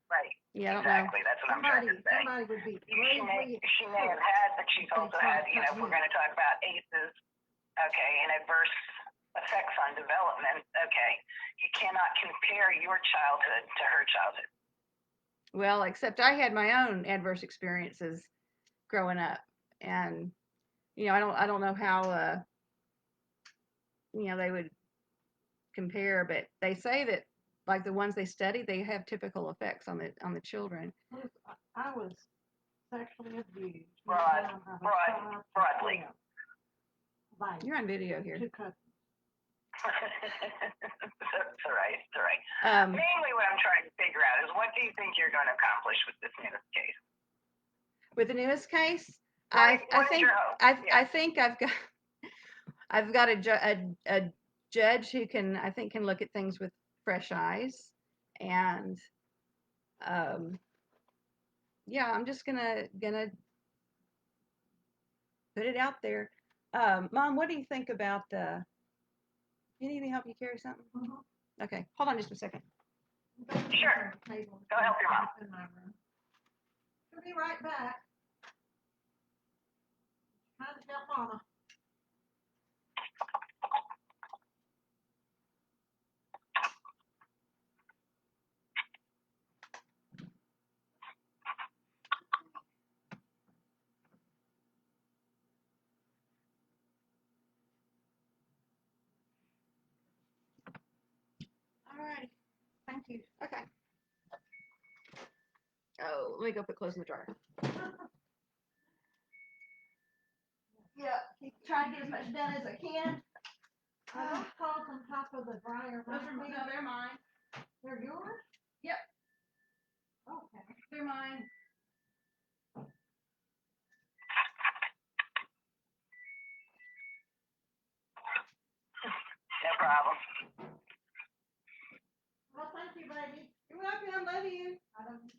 right. Yeah, exactly. That's what I'm trying to say. Somebody would be. She may have had, but she's also had. If we're going to talk about ACEs, okay, and adverse effects on development, okay, you cannot compare your childhood to her childhood. Well, except I had my own adverse experiences growing up, and I don't know how they would compare, but they say that like the ones they study, they have typical effects on the children. I was sexually abused. Broadly. You're on video here. It's all right. It's all right. Mainly what I'm trying to figure out is what do you think you're going to accomplish with this newest case? With the newest case, I think I've got a judge who can look at things with fresh eyes, and yeah, I'm just gonna put it out there. Mom, what do you think about you need me to help you carry something? Mm-hmm. Okay, hold on just a second. Sure. Go help your mom. She'll be right back. Trying to help Mama. All right. Thank you. Okay. Oh, let me go put clothes in the dryer. Yeah, keep trying to get as much done as I can. Are those cloths on top of the dryer? No, they're mine. They're yours? Yep, Okay. they're mine. No problem. Well, thank you, baby. You're welcome. Love you. I love you too.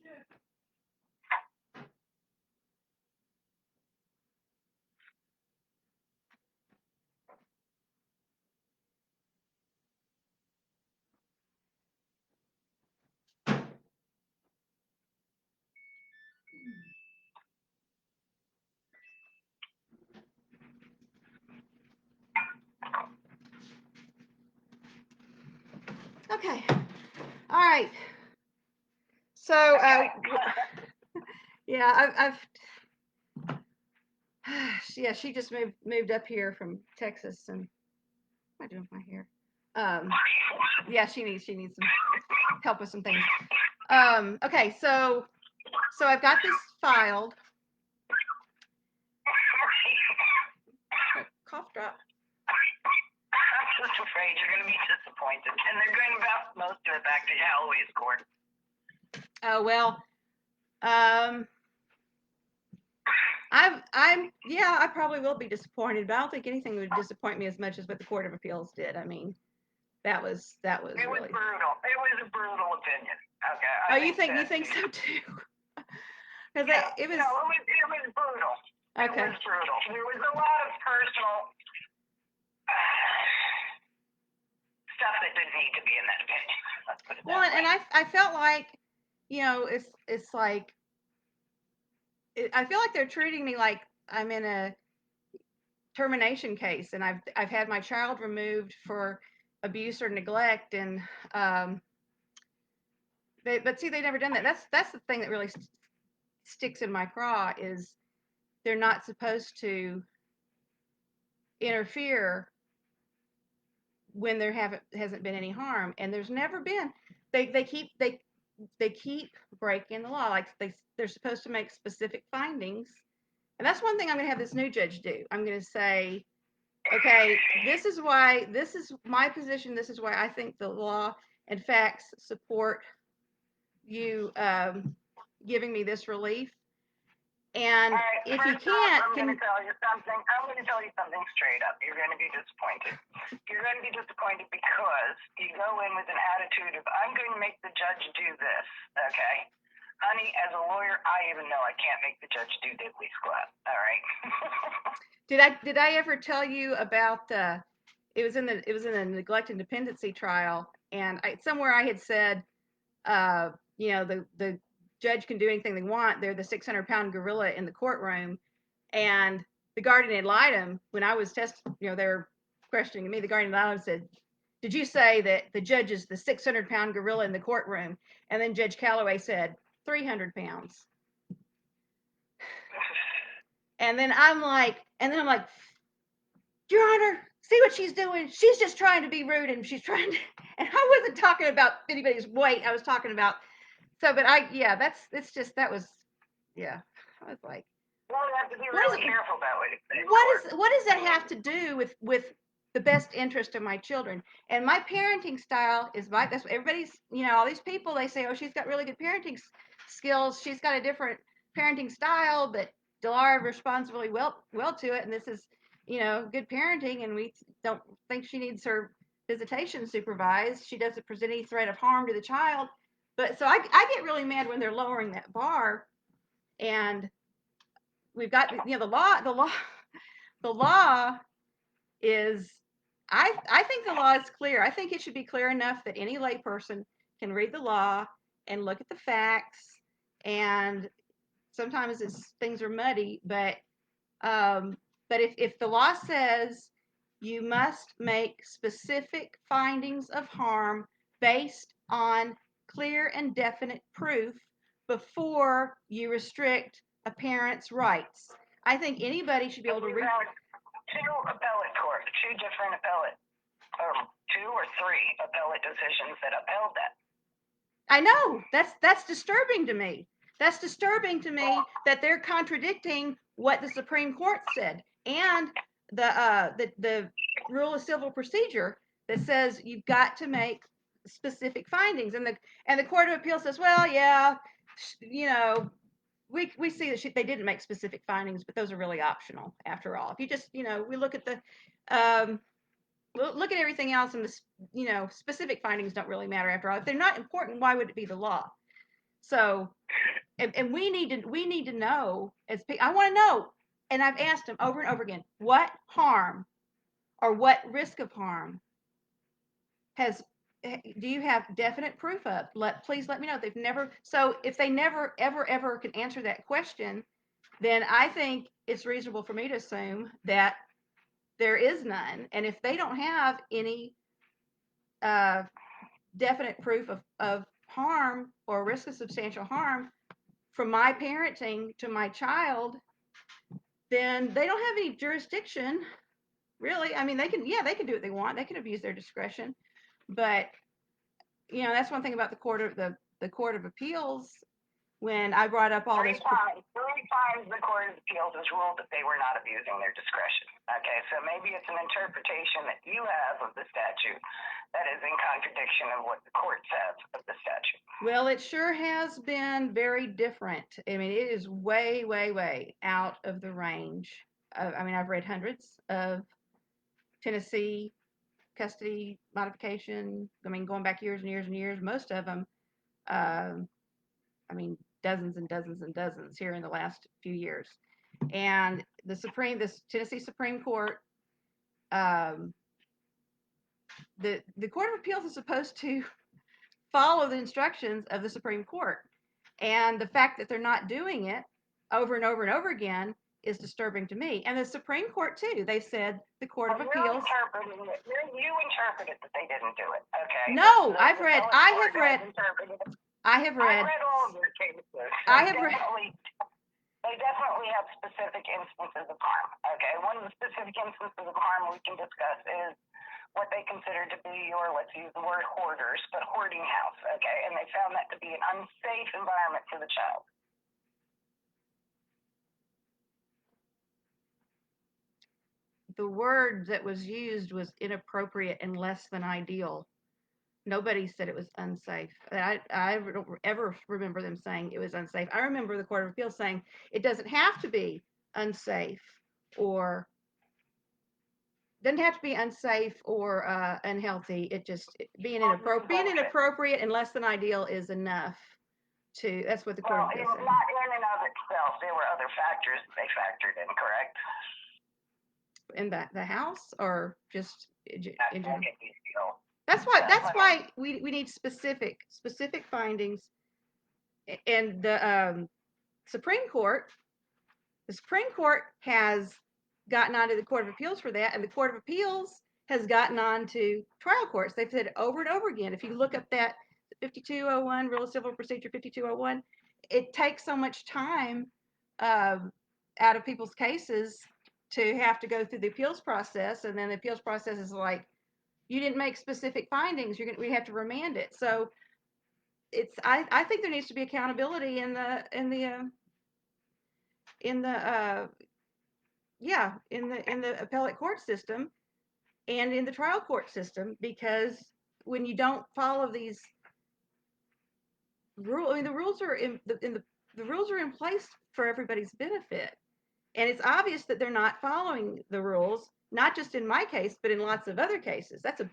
Okay. All right. So, Okay. yeah, yeah, she just moved up here from Texas, and what am I doing with my hair? Yeah, she needs some help with some things. Okay, so I've got this filed. Cough drop. I'm just afraid you're going to be disappointed. And they're going to bounce most of it back to Holloway's court. Oh well. I probably will be disappointed, but I don't think anything would disappoint me as much as what the Court of Appeals did. I mean, that was It was really brutal. It was a brutal opinion. Okay. Oh, you think so too? Because it was. No, it was brutal. Okay. It was brutal. There was a lot of personal stuff that didn't need to be in that opinion. Let's put it Well, that way. and I felt like, it's like, I feel like they're treating me like I'm in a termination case, and I've had my child removed for abuse or neglect, and but see, they never done that. That's the thing that really sticks in my craw is they're not supposed to interfere when there hasn't been any harm, and there's never been. They keep breaking the law. Like they're supposed to make specific findings, and that's one thing I'm going to have this new judge do. I'm going to say, okay, this is my position. This is why I think the law and facts support you giving me this relief. And All right, if you first off, can't, I'm going to tell you something. I'm going to tell you something straight up. You're going to be disappointed. You're going to be disappointed because you go in with an attitude of, I'm going to make the judge do this, okay? Honey, as a lawyer, I even know I can't make the judge do diddly squat, all right? did I ever tell you about it was in the neglect and dependency trial, and somewhere I had said, the judge can do anything they want. They're the 600-pound gorilla in the courtroom, and the guardian ad litem, when I was they're questioning me. The guardian ad litem said, "Did you say that the judge is the 600-pound gorilla in the courtroom?" And then Judge Calloway said, 300 pounds. And then I'm like, Your Honor, see what she's doing? She's just trying to be rude, and she's trying to. And I wasn't talking about anybody's weight. I was talking about. So, but that was, yeah. I was like, well, you have to be really careful about what you say. What does that have to do with the best interest of my children? And my parenting style is that's what everybody's, all these people, they say, oh, she's got really good parenting skills. She's got a different parenting style, but Delara responds really well to it. And this is, good parenting. And we don't think she needs her visitation supervised. She doesn't present any threat of harm to the child. But so I get really mad when they're lowering that bar. And we've got, the law is, I think the law is clear. I think it should be clear enough that any layperson can read the law and look at the facts. And sometimes things are muddy, but if the law says you must make specific findings of harm based on clear and definite proof before you restrict a parent's rights, I think anybody should be able to read. Two different appellate, or 2 or 3 appellate decisions that upheld that. I know, that's disturbing to me. That's disturbing to me that they're contradicting what the Supreme Court said. And the rule of civil procedure that says you've got to make specific findings, and the Court of Appeal says, well, yeah, you know, we see that they didn't make specific findings, but those are really optional after all. If you just, we look at the look at everything else, and the specific findings don't really matter after all. If they're not important, why would it be the law? So, and we need to know, as I want to know, and I've asked them over and over again, what harm or what risk of harm do you have definite proof of? Please let me know. They've never. So if they never ever can answer that question, then I think it's reasonable for me to assume that there is none. And if they don't have any definite proof of harm or risk of substantial harm from my parenting to my child, then they don't have any jurisdiction, really. I mean, they can do what they want. They can abuse their discretion, but that's one thing about the Court of Appeals. When I brought up all this, three times the Court of Appeals has ruled that they were not abusing their discretion. Okay, so maybe it's an interpretation that you have of the statute that is in contradiction of what the court says of the statute. Well, it sure has been very different. I mean, it is way, way, way out of the range. I've read hundreds of Tennessee custody modification. I mean, going back years and years and years. Most of them, dozens and dozens and dozens here in the last few years. And this Tennessee Supreme Court, the Court of Appeals is supposed to follow the instructions of the Supreme Court. And the fact that they're not doing it over and over and over again is disturbing to me. And the Supreme Court too. They said the Court of Appeals. You interpreted that they didn't do it. Okay. No, I have read all of your cases. They definitely have specific instances of harm. Okay. One of the specific instances of harm we can discuss is what they consider to be your, let's use the word hoarders, but hoarding house. Okay. And they found that to be an unsafe environment for the child. The word that was used was inappropriate and less than ideal. Nobody said it was unsafe. I don't ever remember them saying it was unsafe. I remember the Court of Appeals saying it doesn't have to be unsafe or unhealthy. It just being inappropriate and less than ideal is enough. That's what the Court of Appeals said. Not in and of itself. There were other factors that they factored in, correct? In the house, or just in general? That's why we need specific findings. And the Supreme Court has gotten onto the Court of Appeals for that, and the Court of Appeals has gotten on to trial courts. They've said over and over again, if you look up that 5201, Rule of Civil Procedure 5201, it takes so much time out of people's cases to have to go through the appeals process, and then the appeals process is like, you didn't make specific findings, we have to remand it. So I think there needs to be accountability in the appellate court system and in the trial court system, because when you don't follow these rules, the rules are the rules are in place for everybody's benefit. And it's obvious that they're not following the rules, not just in my case, but in lots of other cases. The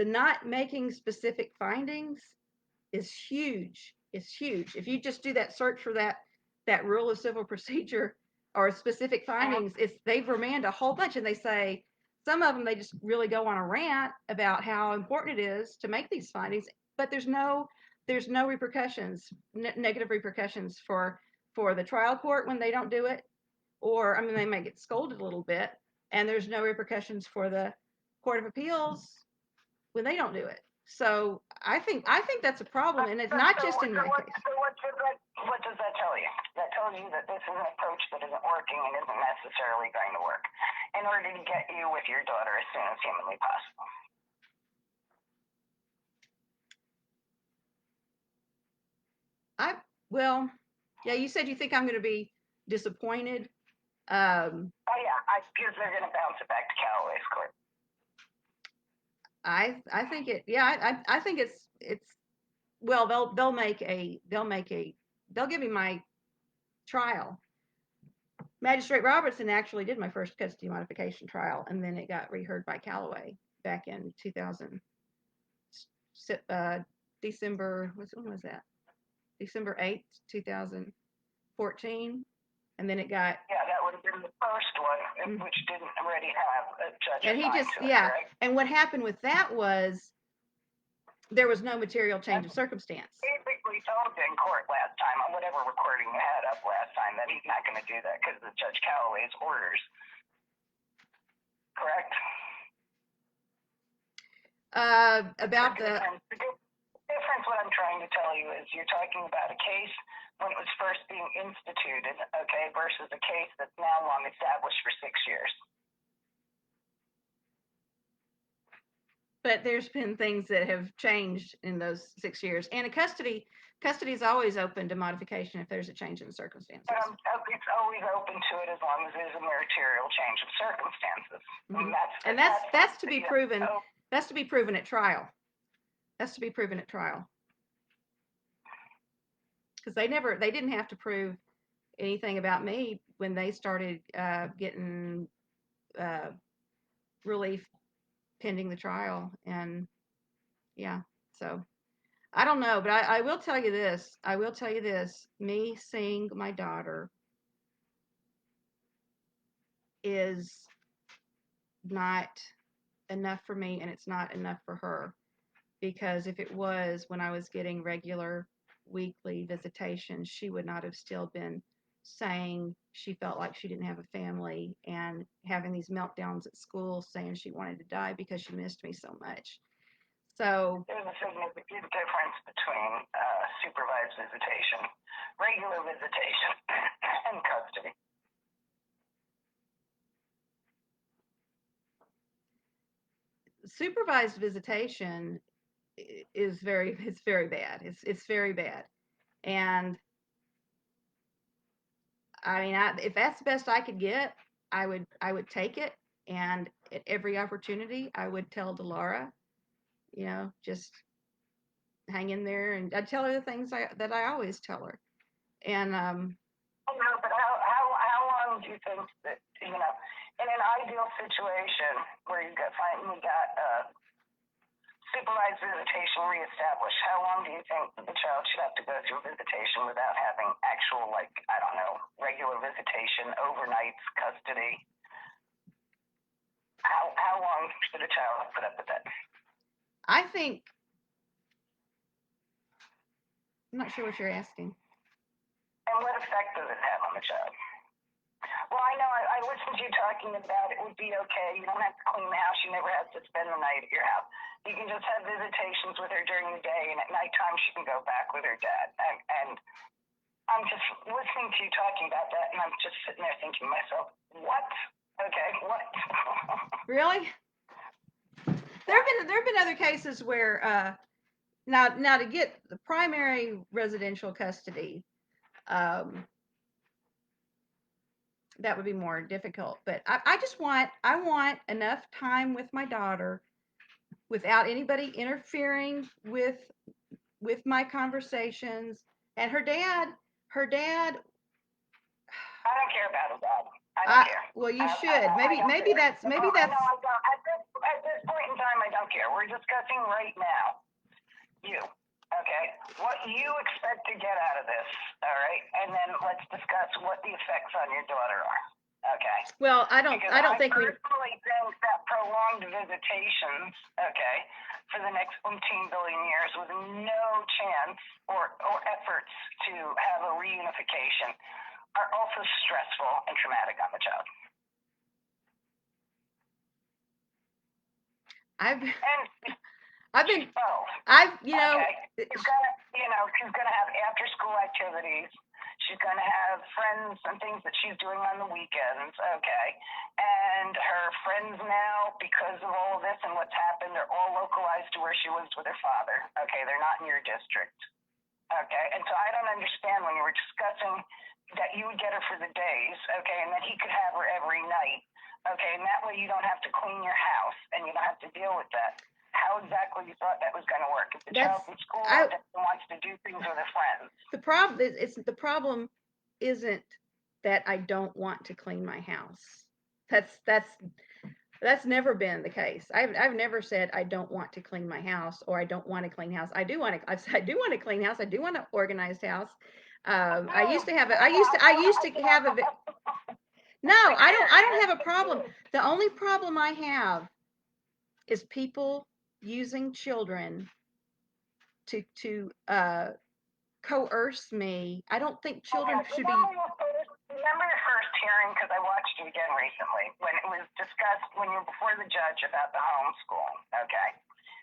not making specific findings is huge. It's huge. If you just do that search for that rule of civil procedure or specific findings, they've remanded a whole bunch, and they say some of them, they just really go on a rant about how important it is to make these findings, but there's no repercussions, negative repercussions for the trial court when they don't do it, or they may get scolded a little bit, and there's no repercussions for the Court of Appeals when they don't do it. So I think that's a problem, and it's not just in my case. So what does that tell you? That tells you that this is an approach that isn't working and isn't necessarily going to work in order to get you with your daughter as soon as humanly possible. Well, yeah, you said you think I'm going to be disappointed. Oh yeah, Because they're going to bounce it back to Callaway's court. I think it. Yeah, I think it's. Well, they'll give me my trial. Magistrate Robertson actually did my first custody modification trial, and then it got reheard by Callaway back in 2000. December. When was that? December 8th, 2014. And then it got. Yeah, that would have been the first one, which didn't already have a judge and he assigned just to it, yeah correct? And what happened with that was there was no material change of circumstance. Basically told in court last time, on whatever recording you had up last time, that he's not going to do that because of Judge Callaway's orders. Correct? About the difference, what I'm trying to tell you is you're talking about a case when it was first being instituted, okay, versus a case that's now long established for 6 years. But there's been things that have changed in those 6 years, and custody is always open to modification if there's a change in circumstances. It's always open to it as long as there's a material change of circumstances. Mm-hmm. And that's to be proven. That's to be proven at trial. That's to be proven at trial. Because they didn't have to prove anything about me when they started getting relief pending the trial. And yeah, so I don't know, but I will tell you this. Me seeing my daughter is not enough for me, and it's not enough for her. Because if it was when I was getting regular weekly visitations, she would not have still been saying she felt like she didn't have a family and having these meltdowns at school saying she wanted to die because she missed me so much. So there's a significant difference between supervised visitation, regular visitation, and custody. Supervised visitation is very bad. It's very bad. And I mean, if that's the best I could get, I would take it. And at every opportunity, I would tell Delara, just hang in there, and I'd tell her the things that I always tell her. And but how long do you think that in an ideal situation where you finally got supervised visitation reestablished, how long do you think the child should have to go through visitation without having actual, regular visitation, overnights, custody? How long should a child put up with that? I think, I'm not sure what you're asking. And what effect does it have on the child? Well, I know I listened to you talking about it would be okay. You don't have to clean the house. You never have to spend the night at your house. You can just have visitations with her during the day, and at nighttime she can go back with her dad. And I'm just listening to you talking about that, and I'm just sitting there thinking to myself, what? Okay, what? Really? There have been other cases where now to get the primary residential custody, that would be more difficult. But I want enough time with my daughter without anybody interfering with my conversations. And her dad. I don't care about her dad. I don't care. Well, you should. Maybe that's. No, I don't. At this point in time, I don't care. We're discussing right now. You. Okay, what you expect to get out of this, all right, and then let's discuss what the effects on your daughter are. Okay. Well, I don't think we. I personally think that prolonged visitations, okay, for the next 15 billion years with no chance or efforts to have a reunification are also stressful and traumatic on the child. Okay. She's gonna have after school activities. She's gonna have friends and things that she's doing on the weekends. Okay, and her friends now, because of all of this and what's happened, they're all localized to where she lives with her father. Okay, they're not in your district. Okay, and so I don't understand when you were discussing that you would get her for the days. Okay, and that he could have her every night. Okay, and that way you don't have to clean your house and you don't have to deal with that. How exactly you thought that was going to work? If the child's in school and wants to do things with her friends. The problem isn't that I don't want to clean my house. That's never been the case. I've never said I don't want to clean my house or I don't want to clean house. I do want to. I've said I do want to clean house. I do want an organized house. I used to have a. I used to have a. No, I don't have a problem. The only problem I have is people using children to coerce me. I don't think children should be. Remember your first hearing, because I watched you again recently, when it was discussed when you were before the judge about the homeschooling, okay?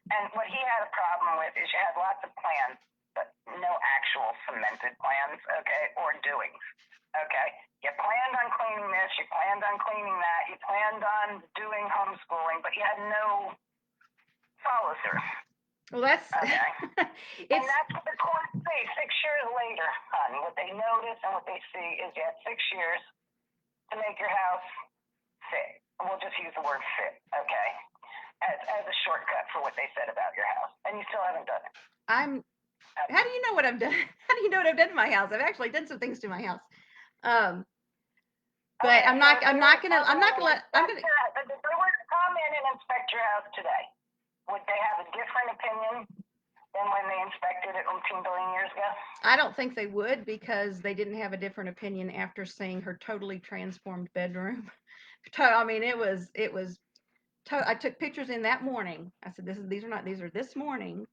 And what he had a problem with is you had lots of plans, but no actual cemented plans, okay, or doings, okay? You planned on cleaning this, you planned on cleaning that, you planned on doing homeschooling, but you had no follow through. Well, that's okay. And that's what the courts say 6 years later, hon. What they notice and what they see is you had 6 years to make your house fit. We'll just use the word fit, okay, as a shortcut for what they said about your house, and you still haven't done it. How do you know what I've done? How do you know what I've done to my house? I've actually done some things to my house. But okay, I'm not gonna let. If they were to come in and inspect your house today, would they have a different opinion than when they inspected it 18 billion years ago? I don't think they would, because they didn't have a different opinion after seeing her totally transformed bedroom. I mean, it was. I took pictures in that morning. I said, these are this morning.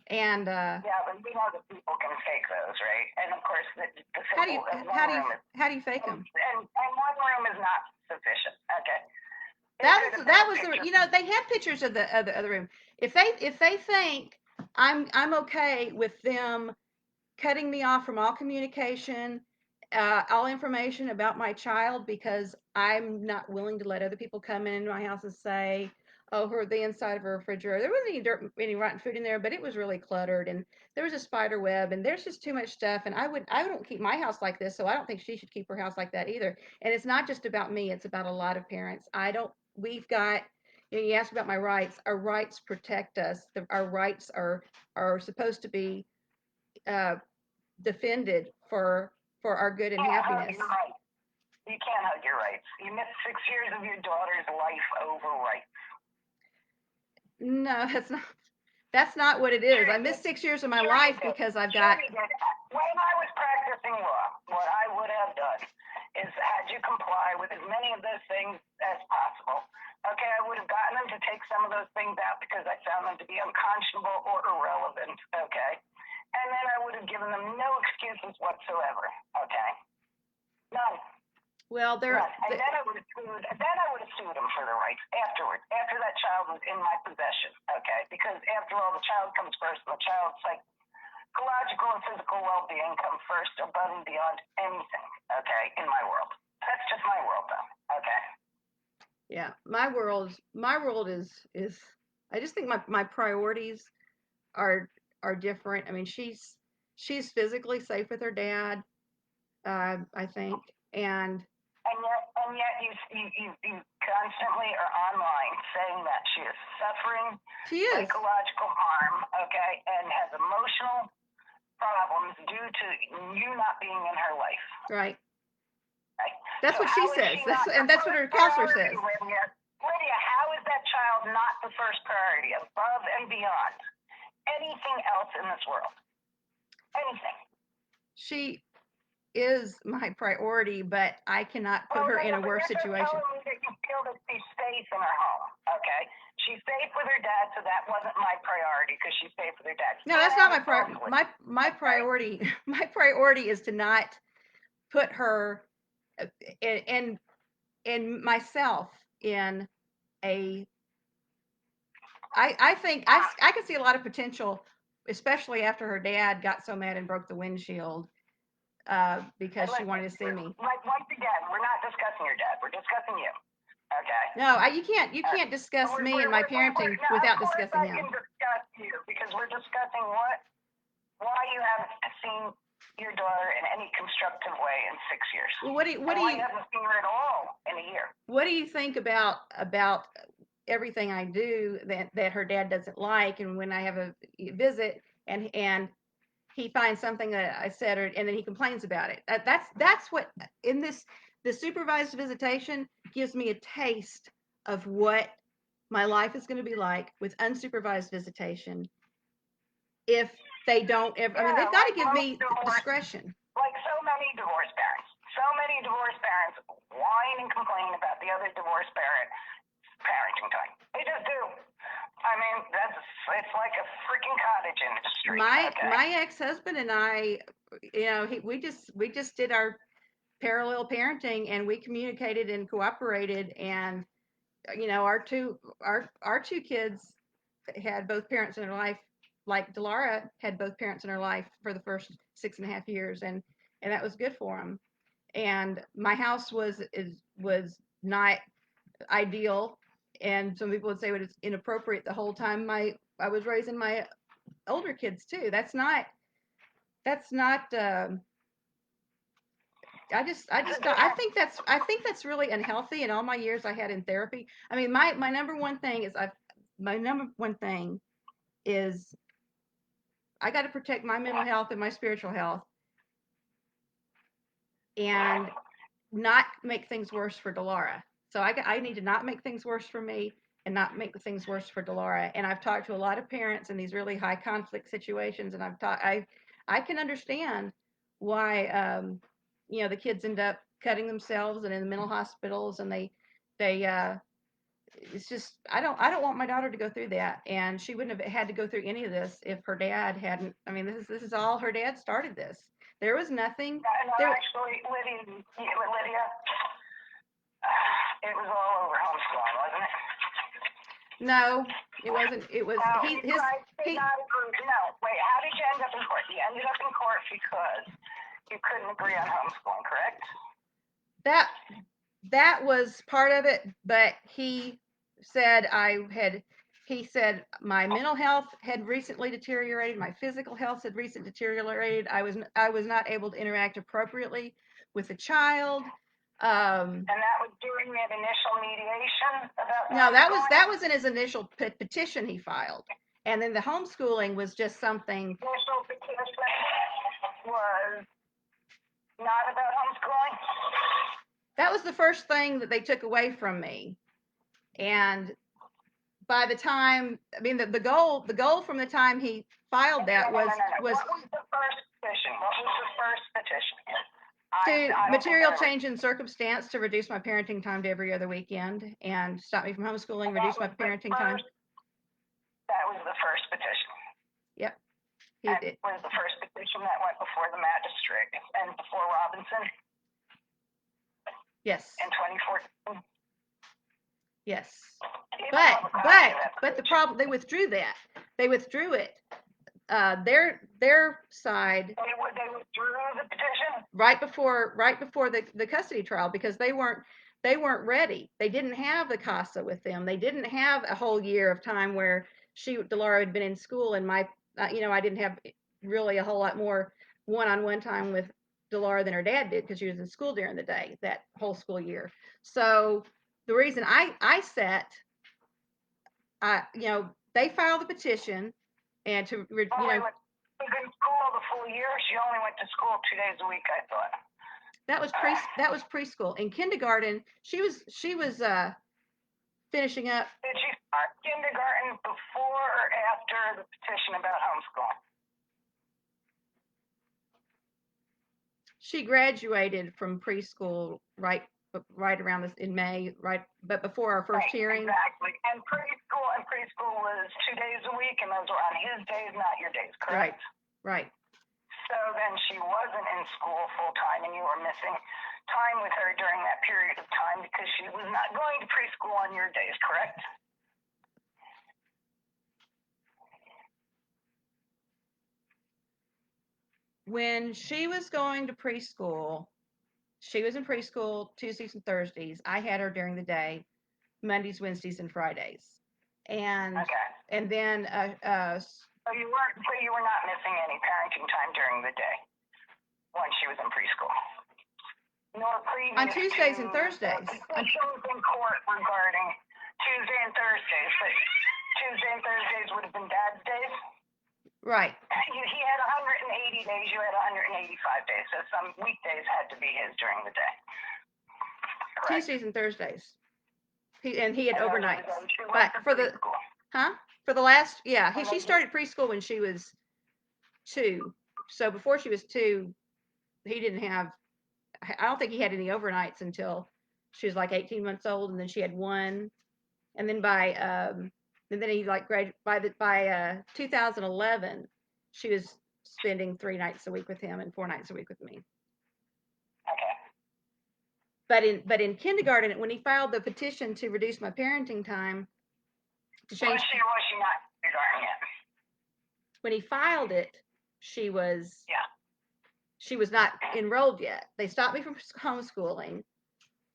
And yeah, but we know that people can fake those, right? And of course, the how do you fake them? And one room is not sufficient. Okay. That was the they had pictures of the other room. If they think I'm okay with them cutting me off from all communication, all information about my child, because I'm not willing to let other people come into my house and say, oh, the inside of her refrigerator, there wasn't any rotten food in there, but it was really cluttered, and there was a spider web, and there's just too much stuff, and I don't keep my house like this, so I don't think she should keep her house like that either. And it's not just about me, it's about a lot of parents. We've got, you asked about my rights. Our rights protect us. Our rights are supposed to be defended for our good and happiness. You can't hug your rights. You missed 6 years of your daughter's life over rights. No, that's not what it is. I missed 6 years of my life because I've got. When I was practicing law, what I would have done is had you comply with as many of those things as possible. Okay, I would have gotten them to take some of those things out because I found them to be unconscionable or irrelevant. Okay. And then I would have given them no excuses whatsoever. Okay. None. Well, and then I would have sued them for the rights afterwards, after that child was in my possession. Okay. Because after all, the child comes first, and the child's psychological and physical well-being come first, above and beyond anything. Okay, in my world. That's just my world, though. Okay. Yeah, my world is. I just think my priorities are different. I mean, she's physically safe with her dad, I think, and yet you constantly are online saying that she is suffering psychological harm, okay, and has emotional problems due to you not being in her life. Right. Right. That's what she says, and that's what her counselor says. Lydia, how is that child not the first priority, above and beyond anything else in this world? Anything. She is my priority, but I cannot put her in a worse situation. You're telling me that you feel that she's safe in her home, okay? She's safe with her dad, so that wasn't my priority because she's safe with her dad. No, that's not my priority. My priority, my priority is to not put her and myself in a. I think I could see a lot of potential, especially after her dad got so mad and broke the windshield. Because she wanted to see me. Once again, we're not discussing your dad. We're discussing you. Okay. No, you can't discuss me and my parenting without discussing him. I can discuss you because we're discussing why you haven't seen your daughter in any constructive way in 6 years. Well, what do you haven't seen her at all in a year. What do you think about everything I do that her dad doesn't like, and when I have a visit and he finds something that I said, and then he complains about it. That's what in the supervised visitation gives me a taste of what my life is going to be like with unsupervised visitation. If they don't ever, I mean, they've got to give me discretion. Like so many divorced parents. So many divorced parents whine and complain about the other divorced parenting time. They just do. I mean, it's like a freaking cottage industry. My ex-husband and I, we just did our parallel parenting, and we communicated and cooperated, and our two kids had both parents in their life, like Delara had both parents in her life for the first 6.5 years, and that was good for them. And my house was not ideal, and some people would say it was inappropriate the whole time I was raising my older kids too. That's not I think that's really unhealthy. In all my years I had in therapy, I mean, my number one thing is I got to protect my mental health and my spiritual health, and not make things worse for Delara. So I need to not make things worse for me and not make things worse for Delara. And I've talked to a lot of parents in these really high conflict situations, and I can understand why the kids end up cutting themselves and in the mental hospitals, and they it's just I don't want my daughter to go through that, and she wouldn't have had to go through any of this if her dad hadn't. I mean, this is all her dad started this. There was nothing. No, actually, Lydia, it was all over homeschooling, wasn't it? No, it wasn't. It was No, he not agree. No, wait. How did you end up in court? You ended up in court because you couldn't agree on homeschooling, correct? That was part of it, but he said my mental health had recently deteriorated, my physical health had recently deteriorated. I was not able to interact appropriately with the child. And that was during that initial mediation about no, that was in his initial petition he filed, and then the homeschooling was just something. Initial petition was not about homeschooling. That was the first thing that they took away from me, and by the time, I mean, the goal from the time he filed that was What was the first petition? What was the first petition? Material change in circumstance to reduce my parenting time to every other weekend and stop me from homeschooling, reduce my parenting time. That was the first petition. Yep. It was the first petition that went before the magistrate and before Robinson. Yes. In 2014. Yes. But the problem, they withdrew that. They withdrew it. Their side. They withdrew the petition right before the custody trial, because they weren't ready. They didn't have the CASA with them. They didn't have a whole year of time where Delara had been in school, and I didn't have really a whole lot more one-on-one time with Delara than her dad did, because she was in school during the day that whole school year. So the reason I set, they filed the petition, and to was in school the full year. She only went to school 2 days a week, I thought. That was preschool. In kindergarten, she was finishing up. Did she start kindergarten before or after the petition about homeschooling? She graduated from preschool right around this in May, but before our first hearing. Exactly. And preschool was 2 days a week, and those were on his days, not your days, correct? Right. So then she wasn't in school full time, and you were missing time with her during that period of time because she was not going to preschool on your days, correct? When she was going to preschool, she was in preschool Tuesdays and Thursdays. I had her during the day, Mondays, Wednesdays, and Fridays. And then So you were not missing any parenting time during the day. when she was in preschool. Nor previous On Tuesdays and to Thursdays. petitions in court regarding Tuesday and Thursdays, but Tuesday and Thursdays would have been Dad's days. Right. He had 180 days, you had 185 days, so some weekdays had to be his during the day. Correct. Tuesdays and Thursdays. He had overnights. She went But to for the preschool. for the last And she then started preschool when she was 2. So before she was 2, he didn't have. I don't think he had any overnights until she was like 18 months old, and then she had one, and then and then he like by 2011, she was spending 3 nights a week with him and 4 nights a week with me. Okay. But in kindergarten, when he filed the petition to reduce my parenting time to change, Was she or was she not kindergarten yet? when he filed it, she was Yeah. she was not enrolled yet. They stopped me from homeschooling,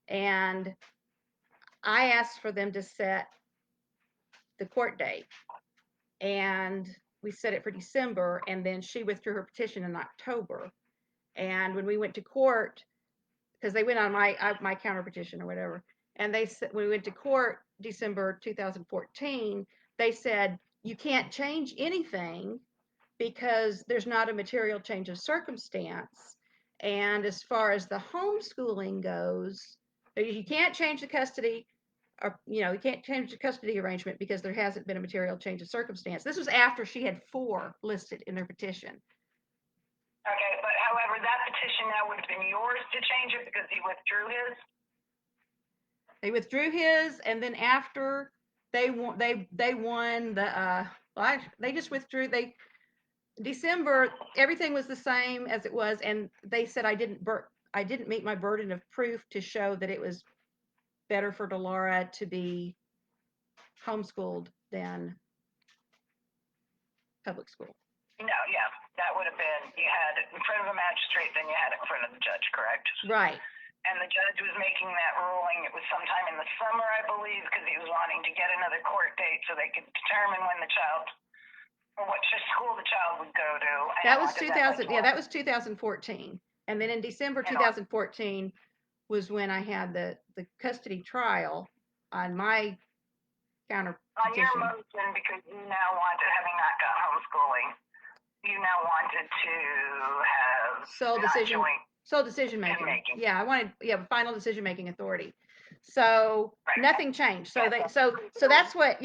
and I asked for them to set the court date, and we set it for December, and then she withdrew her petition in October. And when we went to court, because they went on my counter petition or whatever, and they said when we went to court December 2014, they said you can't change anything because there's not a material change of circumstance. And as far as the homeschooling goes, you can't change the custody, or you can't change the custody arrangement because there hasn't been a material change of circumstance. This was after she had 4 listed in her petition. Okay, but however, that petition now would have been yours to change it because he withdrew his. They withdrew his, and then after they won the they just withdrew. December, everything was the same as it was, and they said I didn't meet my burden of proof to show that it was better for Delora to be homeschooled than public school. No, yeah, that would have been, you had it in front of a magistrate, then you had it in front of the judge, correct? Right. And the judge was making that ruling. It was sometime in the summer, I believe, because he was wanting to get another court date so they could determine when the child, or what school the child would go to. That was 2000. Yeah, that was 2014. And then in December 2014 was when I had the custody trial on my counter on your petition. motion, because you now wanted, having not got homeschooling, you now wanted to have Sole decision making. Yeah, I wanted final decision making authority. So Right. nothing changed. So that's what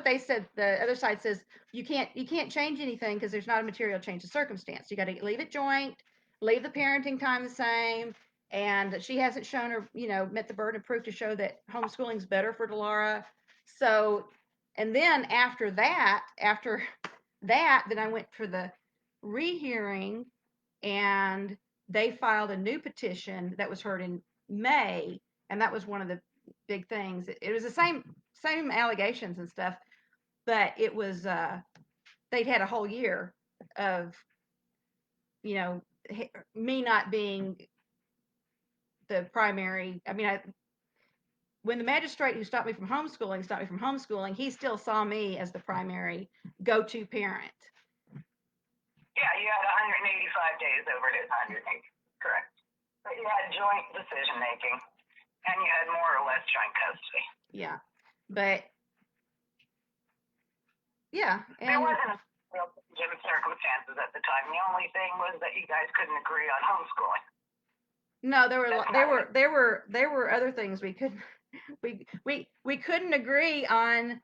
they said. The other side says you can't change anything because there's not a material change of circumstance. You got to leave it joint, leave the parenting time the same, and she hasn't shown her met the burden of proof to show that homeschooling is better for Delora. So, and then after that, then I went for the rehearing, and they filed a new petition that was heard in May, and that was one of the big things. It was the same allegations and stuff, but it was they'd had a whole year of me not being the primary. I mean, when the magistrate who stopped me from homeschooling, he still saw me as the primary go-to parent. Yeah, you had 185 days over his 180. Correct. But you had joint decision making, and you had more or less joint custody. Yeah, but yeah, and there wasn't a real change of circumstances at the time. The only thing was that you guys couldn't agree on homeschooling. No, there were other things we couldn't we couldn't agree on.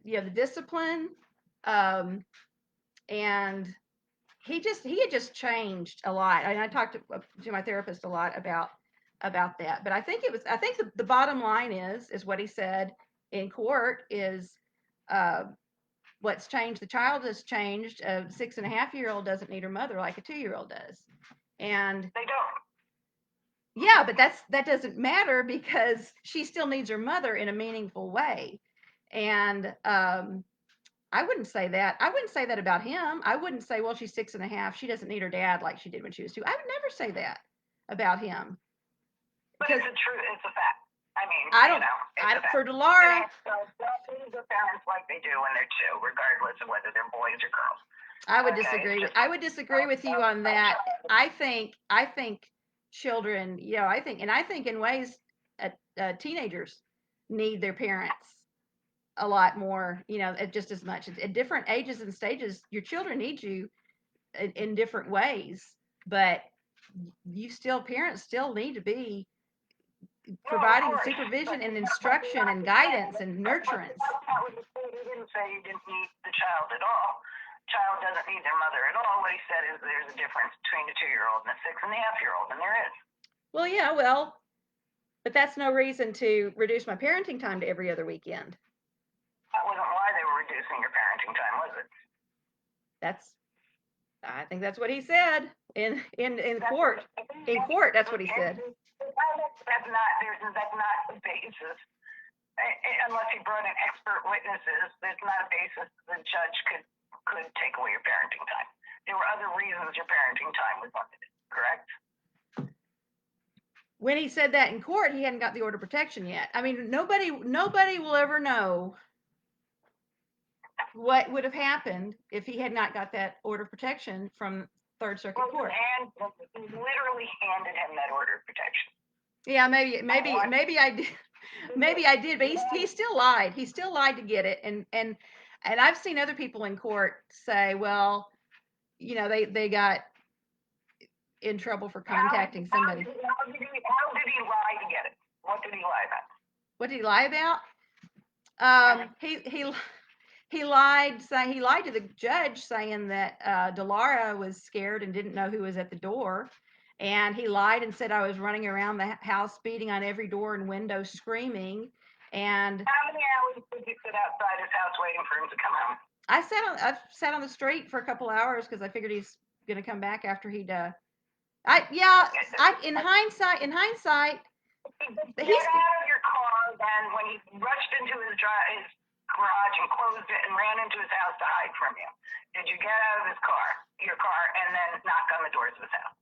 The discipline, and he had just changed a lot. And I talked to my therapist a lot about that. But I think the bottom line is what he said in court is what's changed. The child has changed. A 6.5-year-old doesn't need her mother like a 2-year-old does, and they don't. Yeah, but that doesn't matter because she still needs her mother in a meaningful way. And I wouldn't say that. I wouldn't say that about him. I wouldn't say, well, she's 6.5. She doesn't need her dad like she did when she was 2. I would never say that about him. But it's a truth. It's a fact. I mean, for Delora. So don't leave the parents like they do when they're 2, regardless of whether they're boys or girls. I would Okay, disagree. just I would disagree with you on that. I think children, I think in ways, teenagers need their parents a lot more, just as much at different ages and stages. Your children need you in different ways, but parents still need to be providing supervision and instruction and guidance and nurturance. He didn't say you didn't need the child at all. Child doesn't need their mother at all. What he said is there's a difference between a 2-year-old and a 6.5-year-old, and there is. Well, yeah, but that's no reason to reduce my parenting time to every other weekend. That wasn't why they were reducing your parenting time, was it? I think that's what he said in court. In court, that's what he said. That's not the basis. Unless he brought in expert witnesses, there's not a basis the judge could take away your parenting time. There were other reasons your parenting time was limited, correct? When he said that in court, he hadn't got the order of protection yet. I mean, nobody will ever know what would have happened if he had not got that order of protection from Third Circuit Court. He literally handed him that order of protection. Yeah, maybe I did. Maybe I did, but he still lied. He still lied to get it, and I've seen other people in court say, well, they got in trouble for contacting somebody. How did he lie to get it? What did he lie about? What did he lie about? He lied to the judge, saying that Delara was scared and didn't know who was at the door. And he lied and said I was running around the house, beating on every door and window, screaming. And how many hours did you sit outside his house waiting for him to come home? I sat on the street for a couple hours because I figured he's gonna come back after he'd. In hindsight, Get out of your car then when he rushed into his garage and closed it and ran into his house to hide from you. Did you get out of your car, and then knock on the doors of his house?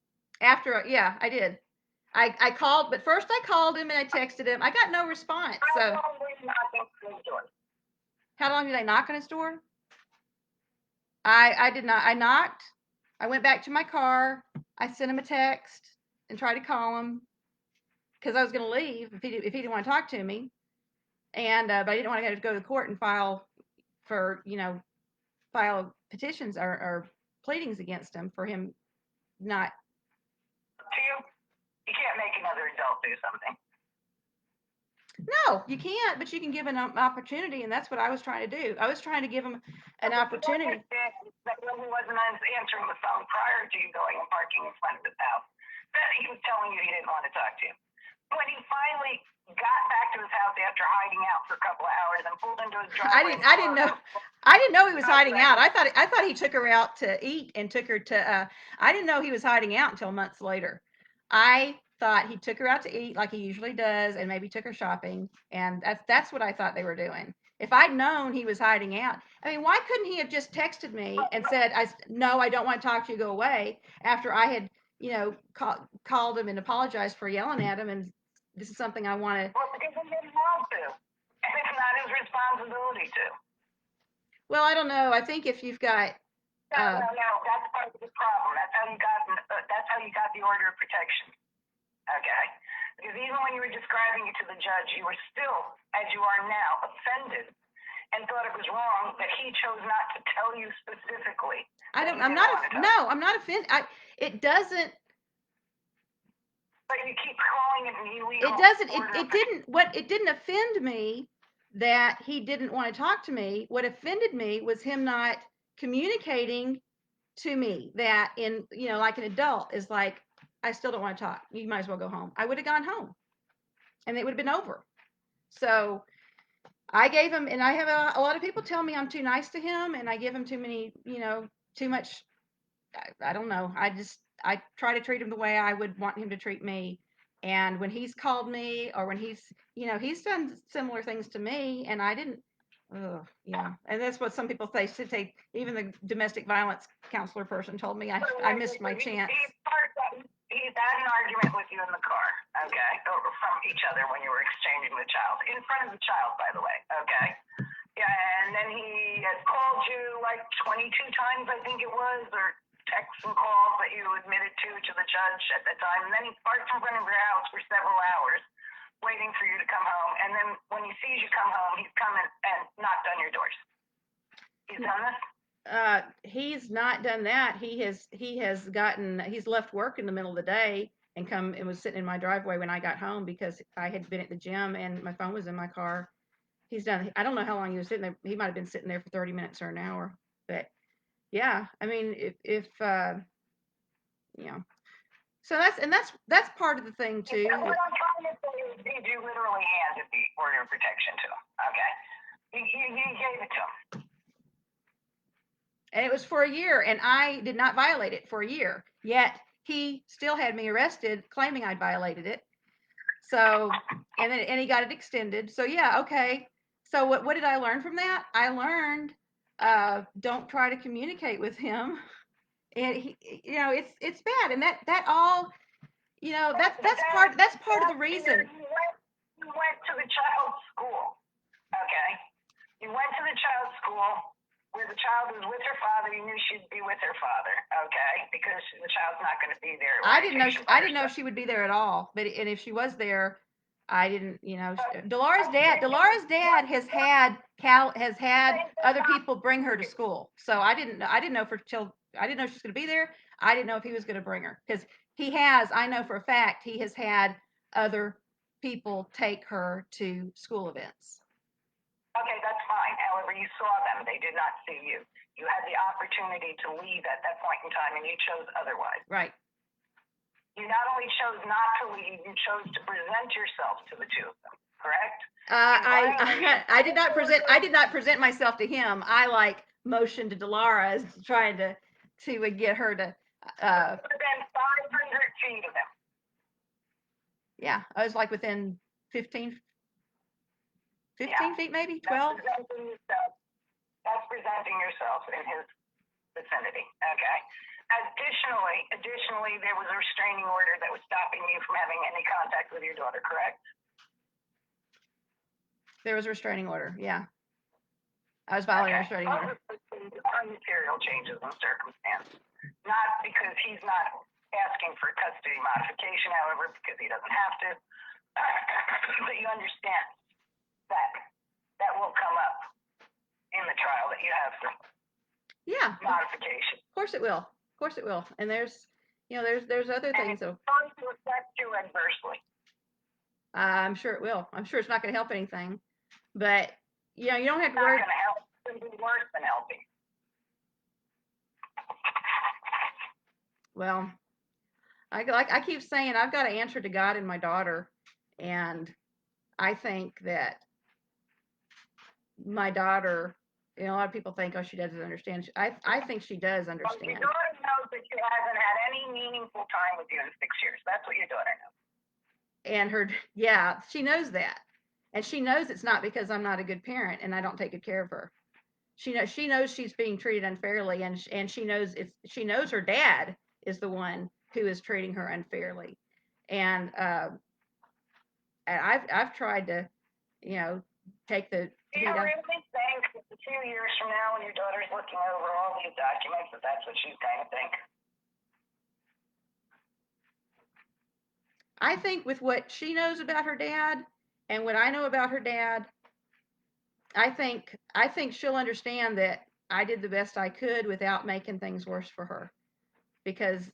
Yeah, I did. I called, but first I called him and I texted him. I got no response. So how long were you knocking on his door? How long did I knock on his door? I did not. I knocked. I went back to my car. I sent him a text and tried to call him because I was going to leave if he didn't want to talk to me. And but I didn't want to go to court and file petitions or pleadings against him for him not. You can't make another adult do something. No, you can't, but you can give an opportunity, and that's what I was trying to do. I was trying to give him an opportunity. That when he wasn't answering the phone prior to you going and parking in front of his house, that he was telling you he didn't want to talk to you. When he finally got back to his house after hiding out for a couple of hours and pulled into his driveway. I didn't know he was hiding out. I thought he took her out to eat and took her to. I didn't know he was hiding out until months later. I thought he took her out to eat like he usually does, and maybe took her shopping, and that's what I thought they were doing. If I'd known he was hiding out, I mean, why couldn't he have just texted me and said, "No, I don't want to talk to you. Go away." After I had, called him and apologized for yelling at him, and this is something I want to. Well, because he didn't want to, and it's not his responsibility to. Well, I don't know. I think if you've got. No, that's part of the problem. That's how you got the order of protection. Okay? Because even when you were describing it to the judge, you were still, as you are now, offended and thought it was wrong that he chose not to tell you specifically. I'm not offended. It doesn't. But you keep calling it an illegal. It doesn't. It didn't offend me that he didn't want to talk to me. What offended me was him not communicating to me that like an adult is like, I still don't want to talk. You might as well go home. I would have gone home and it would have been over. So I gave him, and I have a lot of people tell me I'm too nice to him and I give him too many, too much. I don't know. I try to treat him the way I would want him to treat me. And when he's called me, or when he's done similar things to me, and I didn't. Oh, yeah. And that's what some people say. Even the domestic violence counselor person told me I missed my chance. He's had an argument with you in the car, okay, or from each other when you were exchanging the child, in front of the child, by the way, okay? Yeah, and then he had called you like 22 times, I think it was, or texts and calls that you admitted to the judge at the time. And then he parked in front of your house for several hours, waiting for you to come home. And then when he sees you come home, he's come and knocked on your doors. He's done this? He's not done that. He's left work in the middle of the day and come and was sitting in my driveway when I got home because I had been at the gym and my phone was in my car. I don't know how long he was sitting there. He might have been sitting there for 30 minutes or an hour, but yeah, I mean, if you know, so that's part of the thing too. What I'm trying to say is you literally handed the order of protection to him, okay? He gave it to him. And it was for a year, and I did not violate it for a year. Yet he still had me arrested, claiming I'd violated it. So, and he got it extended. So yeah, okay. So what did I learn from that? I learned don't try to communicate with him. And he, it's bad, and that all, that's part of the reason. You went to the child's school, okay? You went to the child's school where the child was with her father. You knew she'd be with her father, okay? Because the child's not going to be there. I didn't know she would be there at all. And if she was there, I didn't. Dolores' dad has had other people bring her to school. So I didn't know I didn't know she was going to be there. I didn't know if he was going to bring her because I know for a fact he has had other people take her to school events. Okay, that's fine. However, you saw them. They did not see you. You had the opportunity to leave at that point in time, and you chose otherwise. Right. You not only chose not to leave, you chose to present yourself to the two of them. Correct? I did not present myself to him. I motioned to Dolores, trying to get her to. Within 500 feet of them. Yeah, I was within 15 feet, maybe 12. That's presenting yourself in his vicinity. Okay. Additionally, there was a restraining order that was stopping you from having any contact with your daughter. Correct? There was a restraining order. Yeah. I was violating a restraining order. Material changes in circumstance. Not because he's not asking for custody modification, however, because he doesn't have to. But you understand that will come up in the trial that you have for modification. Of course it will. And there's other things. It's going to affect you adversely. I'm sure it will. I'm sure it's not going to help anything. But you don't have to worry. It's not going to help. It's going to be worse than helping. Well, I keep saying I've got to answer to God and my daughter, and I think that my daughter, a lot of people think, oh, she doesn't understand. I think she does understand. Your daughter knows that she hasn't had any meaningful time with you in 6 years. That's what your daughter knows. And she knows that, and she knows it's not because I'm not a good parent and I don't take good care of her. She knows she's being treated unfairly, and she knows her dad is the one who is treating her unfairly, and I've tried to, take the. Do you really think that a few years from now, when your daughter's looking over all these documents, that's what she's going to think? I think with what she knows about her dad and what I know about her dad, I think she'll understand that I did the best I could without making things worse for her, because,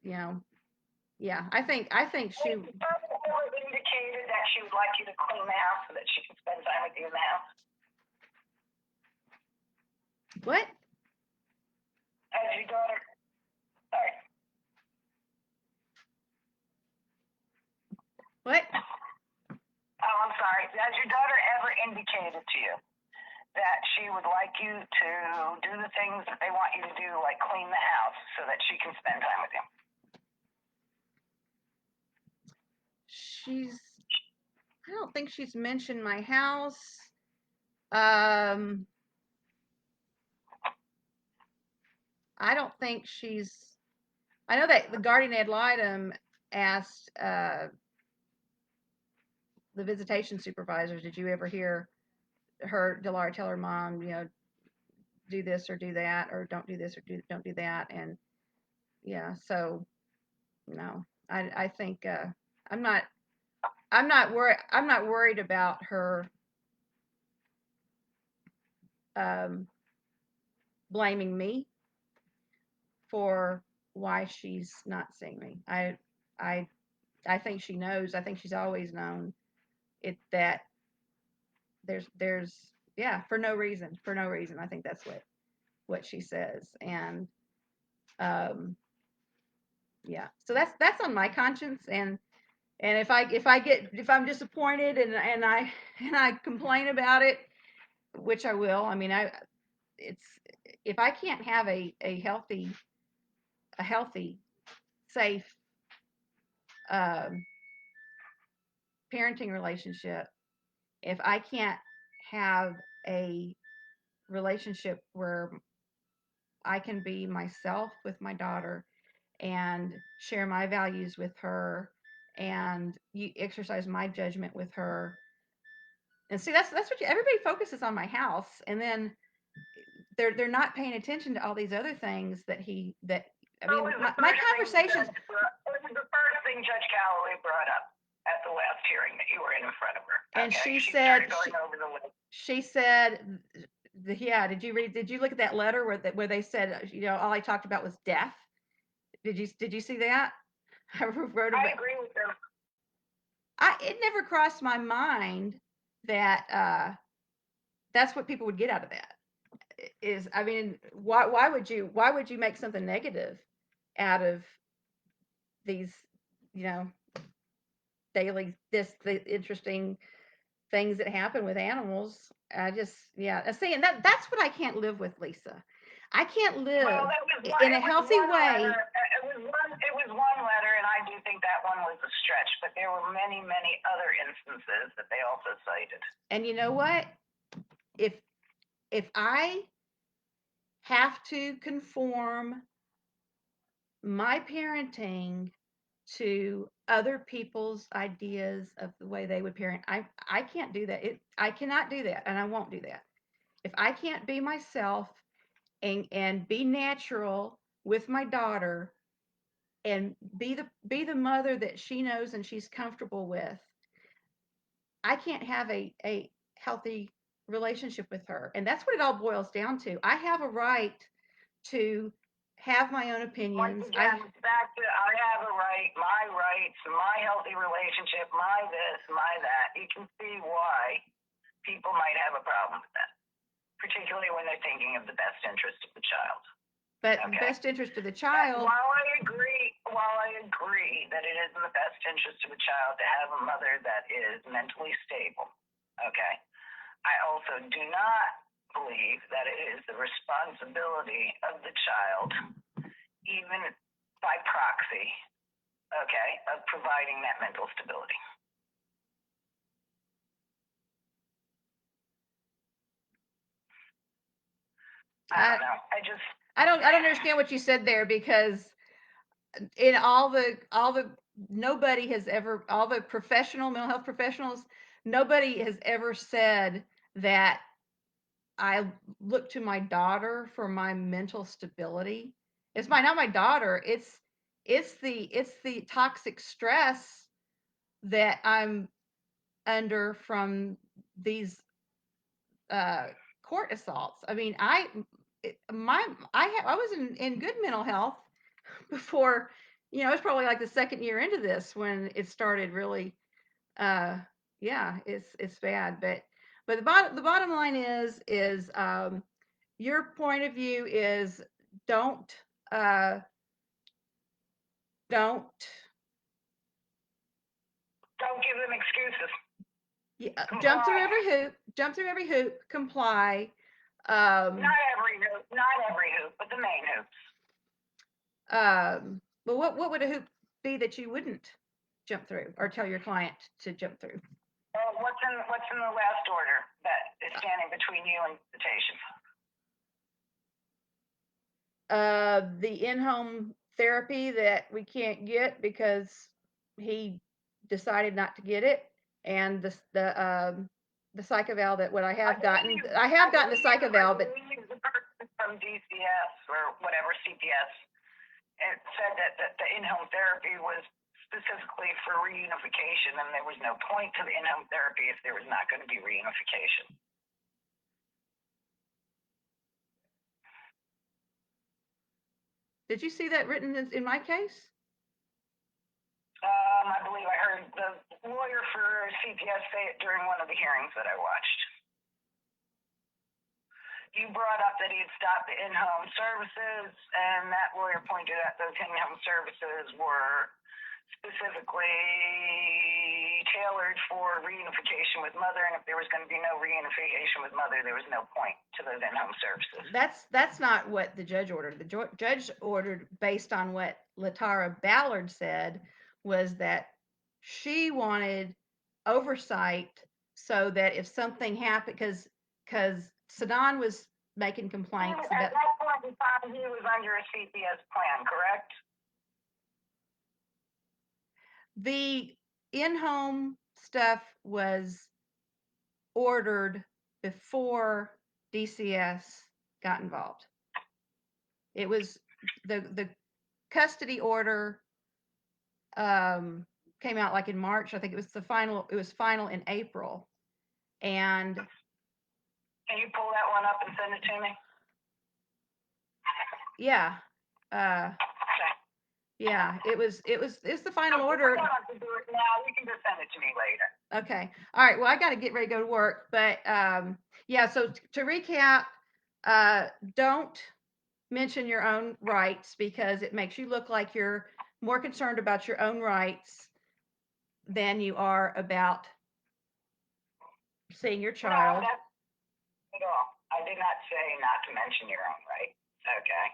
I think she. Indicated that she would like you to clean the house so that she can spend time with you in the house. What? Has your daughter? Sorry. What? Oh, I'm sorry. Has your daughter ever indicated to you that she would like you to do the things that they want you to do, like clean the house, so that she can spend time with you? I don't think she's mentioned my house. I don't think I know that the guardian ad litem asked the visitation supervisors, did you ever hear Delara tell her mom, do this or do that, or don't do this or don't do that, and yeah, so no, I think I'm not I'm not worried about her um, blaming me for why she's not seeing me. I I think she knows. I think she's always known it that there's yeah, for no reason, for no reason. I think that's what she says, and um, yeah. So that's on my conscience, and if I'm disappointed and I complain about it, which I will. I mean, it's if I can't have a healthy, safe um, parenting relationship, if I can't have a relationship where I can be myself with my daughter and share my values with her and you exercise my judgment with her. And see, that's what everybody focuses on my house, and then they're not paying attention to all these other things that I What mean, was the my first conversations. what was the first thing Judge Calloway brought up at the last hearing that you were in front of her? And Okay, she started said going over the list. she said yeah, did you look at that letter where they said all I talked about was death? Did you see that? I wrote I about agree with them. it never crossed my mind that that's what people would get out of that. Is I mean, why would you make something negative out of these, you know, the interesting things that happen with animals? I just yeah, see, and that's what I can't live with, Lisa. I can't live Well, that was one, in a it was healthy one way. letter. It was one letter, and I do think that one was a stretch. But there were many, many other instances that they also cited. And you know what? If I have to conform my parenting to other people's ideas of the way they would parent, I can't do that. I cannot do that, and I won't do that. If I can't be myself and be natural with my daughter and be the mother that she knows and she's comfortable with, I can't have a healthy relationship with her. And that's what it all boils down to. I have a right to have my own Once opinions. again, back to I have a right, my rights, my healthy relationship, my this, my that. You can see why people might have a problem with that, particularly when they're thinking of the best interest of the child. But Okay. best interest of the child. While I agree that it is in the best interest of a child to have a mother that is mentally stable, okay, I also do not believe that it is the responsibility of the child, even by proxy, okay, of providing that mental stability. I don't know. I don't understand what you said there, because in all the nobody has ever, all the mental health professionals, nobody has ever said that I look to my daughter for my mental stability. It's not my daughter. It's the toxic stress that I'm under from these uh, court assaults. I mean, I was in good mental health before. It was probably like the second year into this when it started really. Uh, yeah, it's bad. But the bottom line is your point of view is don't uh, don't Don't give them excuses. yeah, jump through every hoop, comply. Not every hoop, but the main hoops. But what would a hoop be that you wouldn't jump through or tell your client to jump through? What's in the last order that is standing between you and visitation? The in-home therapy that we can't get because he decided not to get it, and the psych eval that what I have I gotten. believe- I have gotten the believe- psych eval, but I believe the person from DCS or whatever CPS it said that the in-home therapy was specifically for reunification, and there was no point to the in-home therapy if there was not going to be reunification. did you see that written in my case? I believe I heard the lawyer for CPS say it during one of the hearings that I watched. You brought up that he'd stopped the in-home services, and that lawyer pointed out those in-home services were specifically tailored for reunification with mother, and if there was going to be no reunification with mother, there was no point to those in-home services. That's not what the judge ordered. The judge ordered, based on what Latara Ballard said, was that she wanted oversight so that if something happened, because Sadan was making complaints At about. that point in time, he was under a CPS plan, correct? The in-home stuff was ordered before DCS got involved. It was the custody order came out like in March. I think it was final. It was final in April, and Can you pull that one up and send it to me? yeah, Okay. yeah, it's the final We order. don't have to do it now. You can just send it to me later. Okay. All right. Well, I got to get ready to go to work, but yeah. So to recap, don't mention your own rights because it makes you look like you're more concerned about your own rights than you are about seeing your child. No, that's not at all. I did not say not to mention your own rights. Okay.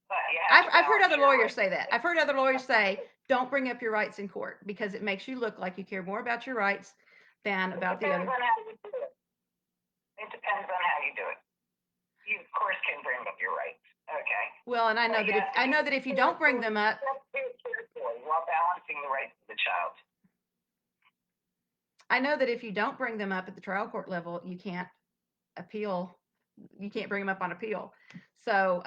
But you have to I've heard balance other your lawyers rights. say that. I've heard other lawyers say, don't bring up your rights in court because it makes you look like you care more about your rights than about the It other. depends on how you do it. It depends on how you do it. You, of course, can bring up your rights. Okay. Well, and I know that if you don't bring them up, while balancing the rights of the child. I know that if you don't bring them up at the trial court level, you can't appeal. You can't bring them up on appeal. So,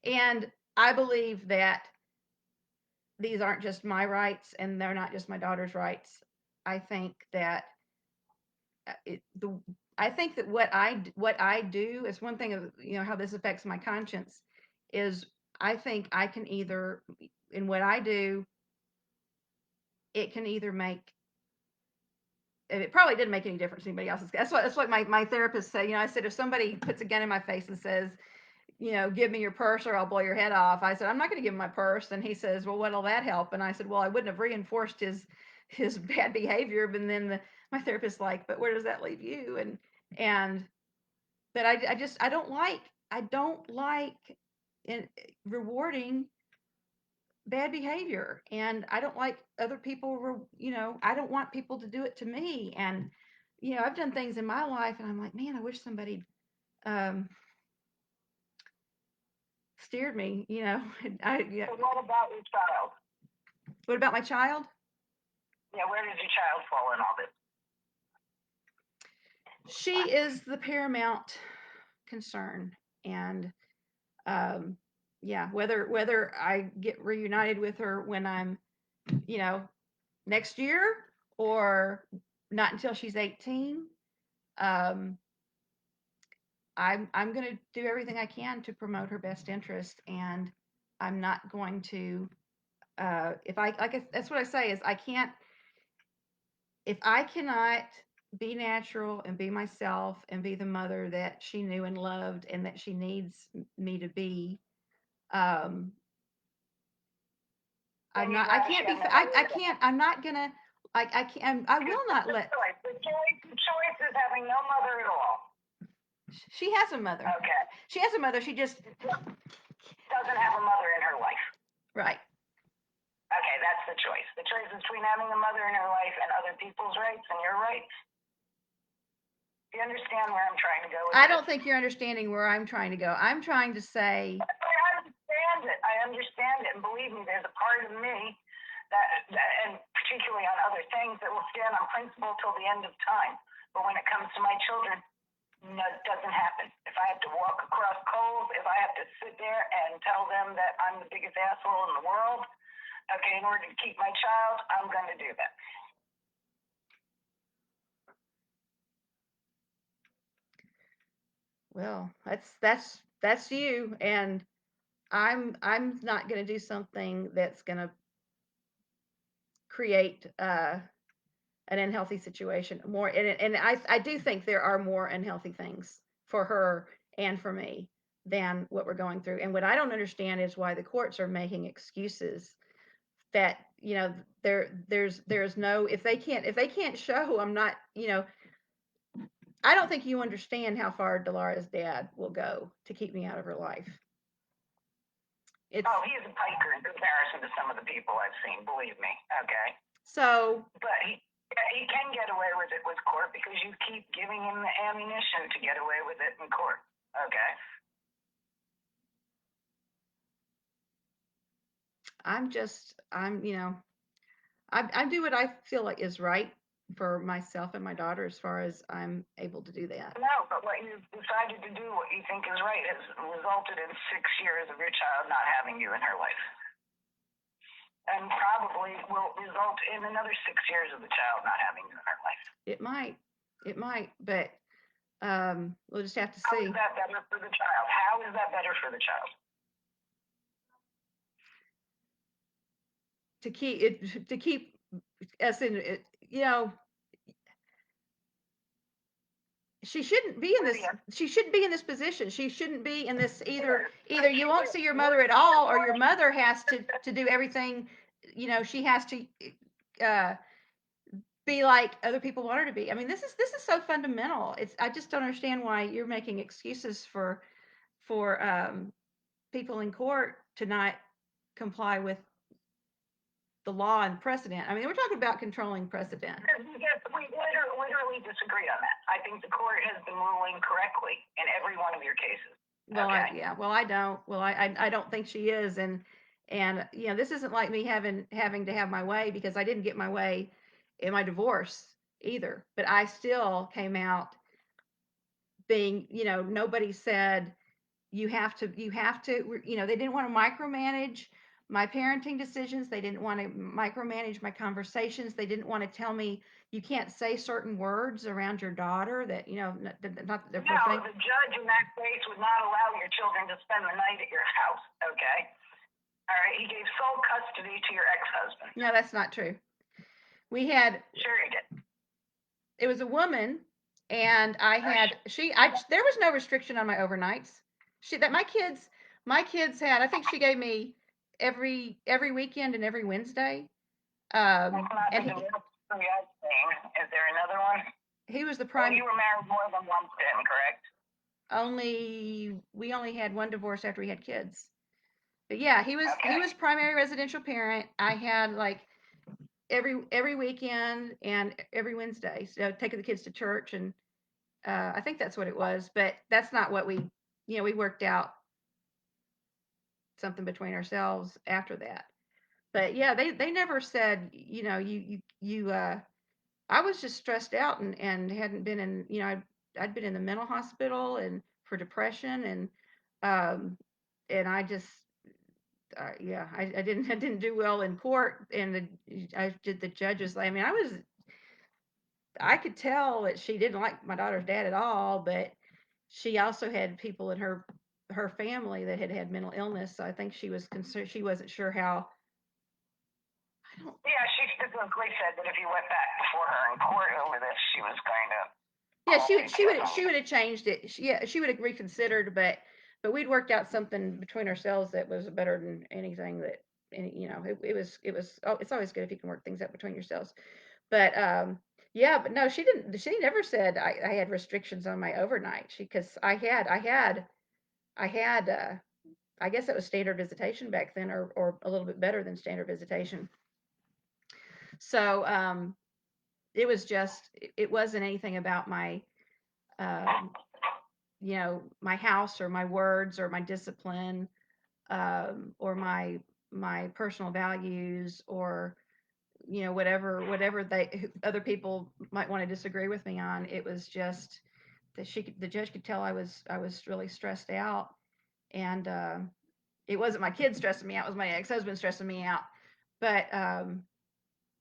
and I believe that these aren't just my rights and they're not just my daughter's rights. I think that I think that what I do is one thing of, how this affects my conscience is I think I can either, in what I do, it can either make, it probably didn't make any difference to anybody else's. That's what my therapist said. I said, if somebody puts a gun in my face and says, give me your purse or I'll blow your head off. I said, I'm not going to give him my purse. And he says, well, what'll that help? And I said, well, I wouldn't have reinforced his bad behavior. And then my therapist's like, but where does that leave you? But I don't like rewarding bad behavior, and I don't like other people, I don't want people to do it to me. And, I've done things in my life and I'm like, man, I wish somebody, steered me, yeah. So what about your child? What about my child? Yeah, where does your child fall in all this? She is the paramount concern. And yeah, whether I get reunited with her when I'm, next year or not until she's 18, I'm going to do everything I can to promote her best interest. And I'm not going to, that's what I say is if I cannot be natural and be myself and be the mother that she knew and loved and that she needs me to be, I'm not, I can't be, I can't, I'm not gonna, I can't, I will not let. The choice is having no mother at all. She has a mother. Okay. She has a mother. She just doesn't have a mother in her life. Right. Okay, that's the choice. The choice is between having a mother in her life and other people's rights and your rights. Do you understand where I'm trying to go with I this? don't think you're understanding where I'm trying to go. I'm trying to say. I understand it. And believe me, there's a part of me that and particularly on other things, that will stand on principle till the end of time. But when it comes to my children, no, it doesn't happen. If I have to walk across coals, if I have to sit there and tell them that I'm the biggest asshole in the world, okay, in order to keep my child, I'm going to do that. Well, that's you, and I'm not going to do something that's going to create an unhealthy situation more. And I do think there are more unhealthy things for her and for me than what we're going through. And what I don't understand is why the courts are making excuses that there's no, if they can't show, I'm not, I don't think you understand how far Delara's dad will go to keep me out of her life. It's Oh, he's a piker in comparison to some of the people I've seen, believe me. Okay. so But he can get away with it with court because you keep giving him the ammunition to get away with it in court. Okay. I do what I feel like is right for myself and my daughter as far as I'm able to do that. No, but what you decided to do, what you think is right, has resulted in 6 years of your child not having you in her life. And probably will result in another 6 years of the child not having you in her life. It might, but we'll just have to How see. is that better for the child? How is that better for the child? To keep us in it, she shouldn't be in this. Lydia, She shouldn't be in this position. She shouldn't be in this either. Lydia, Either you won't see your mother at all, or your mother has to do everything. She has to uh, be like other people want her to be. I mean, this is so fundamental. I just don't understand why you're making excuses for people in court to not comply with the law and precedent. I mean, we're talking about controlling precedent. Yes, we literally disagree on that. I think the court has been ruling correctly in every one of your cases. Well, Okay. yeah. Well, I don't. Well, I don't think she is, and this isn't like me having to have my way because I didn't get my way in my divorce either. But I still came out being, nobody said you have to, they didn't want to micromanage my parenting decisions. They didn't want to micromanage my conversations. They didn't want to tell me you can't say certain words around your daughter that, not that they're No, profane. the judge in that case would not allow your children to spend the night at your house. Okay. All right. He gave sole custody to your ex-husband. No, that's not true. We had, Sure, he did. it was a woman, and there was no restriction on my overnights. My kids had, I think she gave me every weekend and every Wednesday. That's not And the divorce thing. Is there another one? he was the Well, prime. you were married more than once then, correct? We only had one divorce after we had kids. But yeah, he was primary residential parent. I had like every weekend and every Wednesday, so taking the kids to church, and I think that's what it was. But that's not what we worked out something between ourselves after that. But yeah, they never said, I was just stressed out and hadn't been in, I'd been in the mental hospital and for depression, and I just, yeah, I didn't do well in court, and I did the judges. I mean, I could tell that she didn't like my daughter's dad at all, but she also had people in her family that had mental illness. So I think she was concerned. She wasn't sure how. I don't. Yeah, she specifically said that if you went back before her in court over this, she was going to Yeah, call she would have changed it. She would have reconsidered, but we'd worked out something between ourselves that was better than anything that. And it was. Oh, it's always good if you can work things out between yourselves. But yeah, but no, she didn't. She never said I had restrictions on my overnight. Because I had. I guess it was standard visitation back then, or a little bit better than standard visitation. So it wasn't anything about um, my house or my words or my discipline, or my personal values, or whatever other people might want to disagree with me on. It was just that the judge could tell I was really stressed out, and it wasn't my kids stressing me out; it was my ex-husband stressing me out. But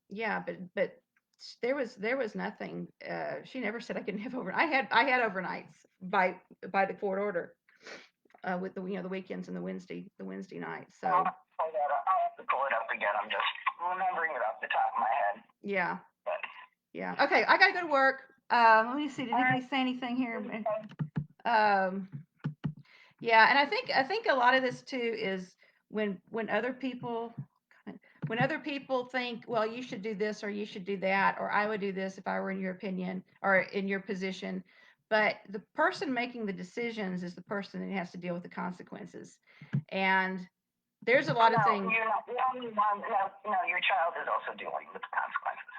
yeah, but there was nothing. She never said I couldn't have over. I had overnights by the court order, with the weekends and the Wednesday nights. So I'll have to pull it up again. I'm just remembering it off the top of my head. yeah, But yeah. Okay, I gotta go to work. Let me see. Did anybody say anything here? Um, yeah, and I think a lot of this too is when other people think, well, you should do this or you should do that, or I would do this if I were in your opinion or in your position. But the person making the decisions is the person that has to deal with the consequences. And there's a lot of things. you're not the only one. No, your child is also dealing with the consequences.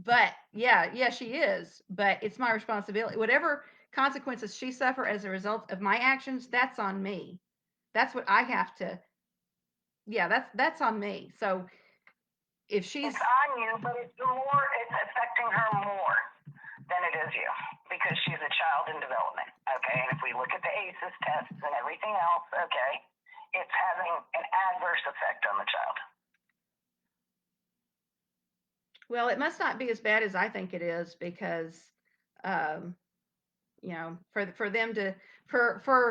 But yeah, she is. But it's my responsibility. Whatever consequences she suffer as a result of my actions, that's on me. That's what I have to. Yeah, that's on me. So if she's It's on you, but it's affecting her more than it is you because she's a child in development. Okay, and if we look at the ACEs tests and everything else, okay, it's having an adverse effect on the child. well, it must not be as bad as I think it is because, um, for them to for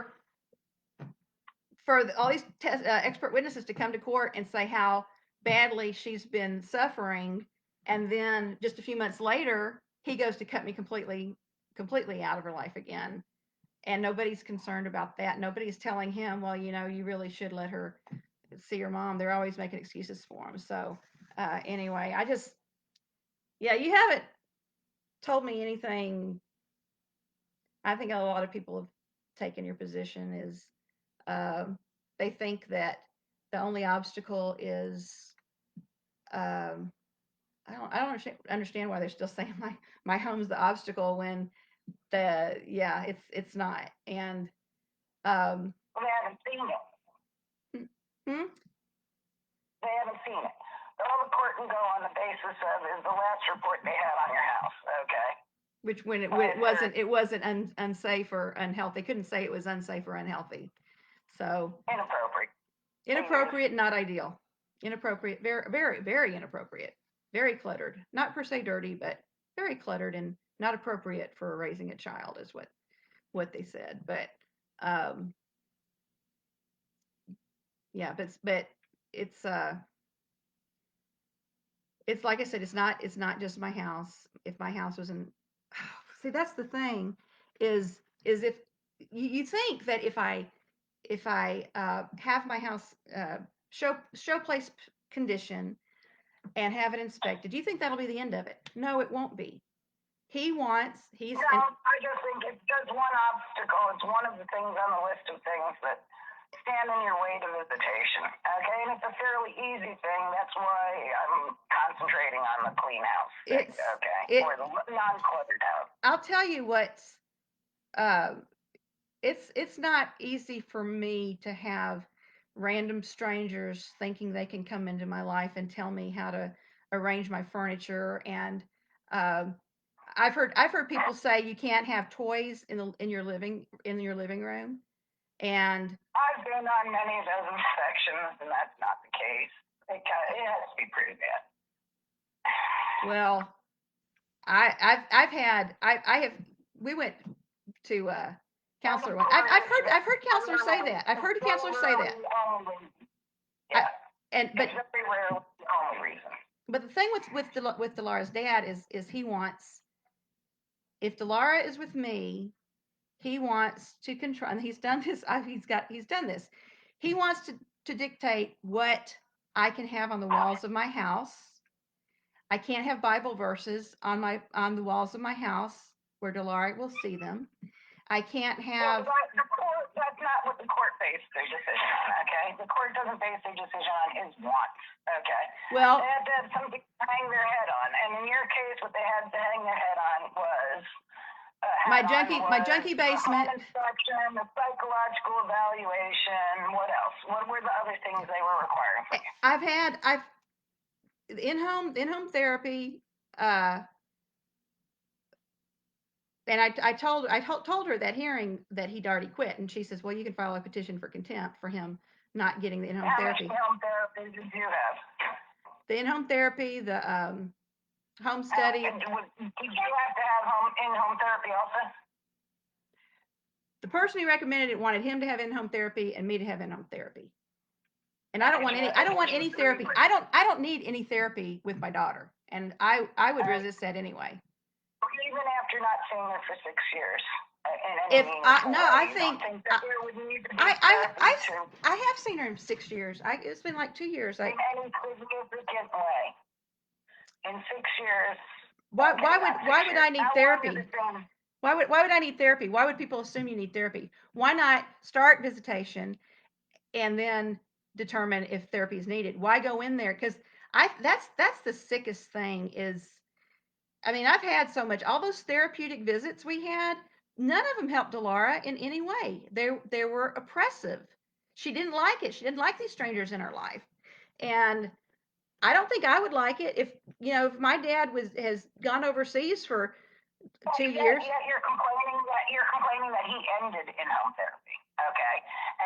all these expert witnesses to come to court and say how badly she's been suffering, and then just a few months later he goes to cut me completely out of her life again, and nobody's concerned about that. Nobody's telling him, well, you really should let her see her mom. They're always making excuses for him. So anyway, yeah, you haven't told me anything. I think a lot of people have taken your position is, um, they think that the only obstacle is, um, I don't understand why they're still saying my home's the obstacle when it's not. And They haven't seen it. hmm? They haven't seen it. All the court can go on the basis of is the last report they had on your house. Okay. Which when it wasn't unsafe or unhealthy. They couldn't say it was unsafe or unhealthy. So inappropriate, not ideal. Inappropriate, very, very, very inappropriate. Very cluttered. Not per se dirty, but very cluttered and not appropriate for raising a child is what they said. But um, yeah, but it's it's like I said, it's not just my house. If my house was in, see, that's the thing, is if you think that if I have my house show place condition and have it inspected, do you think that'll be the end of it? No, it won't be. He's No, I just think it's just one obstacle. It's one of the things on the list of things that stand in your way to visitation. Okay, and it's a fairly easy thing. That's why I'm concentrating on the clean house thing. Or the non-cluttered house. I'll tell you what. Uh, it's not easy for me to have random strangers thinking they can come into my life and tell me how to arrange my furniture. And um, I've heard people say you can't have toys in your living room. And I've been on many of those inspections, and that's not the case. It has to be pretty bad. well, I've had I have we went to counselor one. I've heard counselors say that. I've heard counselors say that. Yeah. But it's very rarely the only reason. But the thing with Delara's dad is he wants, if Delara is with me, he wants to control, and he's done this. He's done this. He wants to dictate what I can have on the walls of my house. I can't have Bible verses on the walls of my house where Delara will see them. I can't have. That's not what the court based their decision on. Okay, the court doesn't base their decision on his wants. Okay. Well, they had to have something to hang their head on, and in your case, what they had to hang their head on was my junkie basement. Inspection, the psychological evaluation. What else? What were the other things they were requiring from you? in-home therapy. Uh, and I told her that hearing that he'd already quit, and she says, "Well, you can file a petition for contempt for him not getting the in-home How much therapy." in-home therapy did you have? The in-home therapy, the home study. And did you have to have in-home therapy also? The person who recommended it wanted him to have in-home therapy and me to have in-home therapy. And I don't want any. I don't want any therapy. I don't need any therapy with my daughter, and I would resist that anyway. Even after not seeing her for 6 years, in any If I meaningful no, way, I you don't think think that there would need to be I therapy to I have seen her in 6 years. It's been like 2 years. in any significant way? In 6 years. Why Okay, why not would 6 why would years. I need How long has therapy? it been? Why would I need therapy? Why would people assume you need therapy? Why not start visitation and then determine if therapy is needed? Why go in there? Because that's the sickest thing is, I mean, I've had so much, all those therapeutic visits we had, none of them helped Delara in any way. They were oppressive. She didn't like it. She didn't like these strangers in her life. And I don't think I would like it if, if my dad has gone overseas for Well, 2 years. yet you're complaining that he ended in-home therapy. Okay,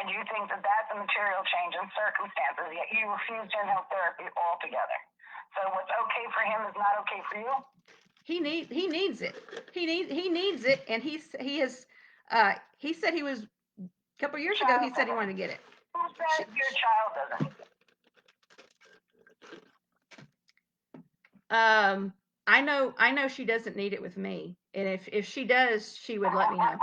and you think that that's a material change in circumstances, yet you refused in-home therapy altogether. So what's okay for him is not okay for you. He needs it. He needs it, and he said he was a couple years ago. He said he wanted to get it. Who says your child doesn't? I know she doesn't need it with me, and if she does, she would let me know.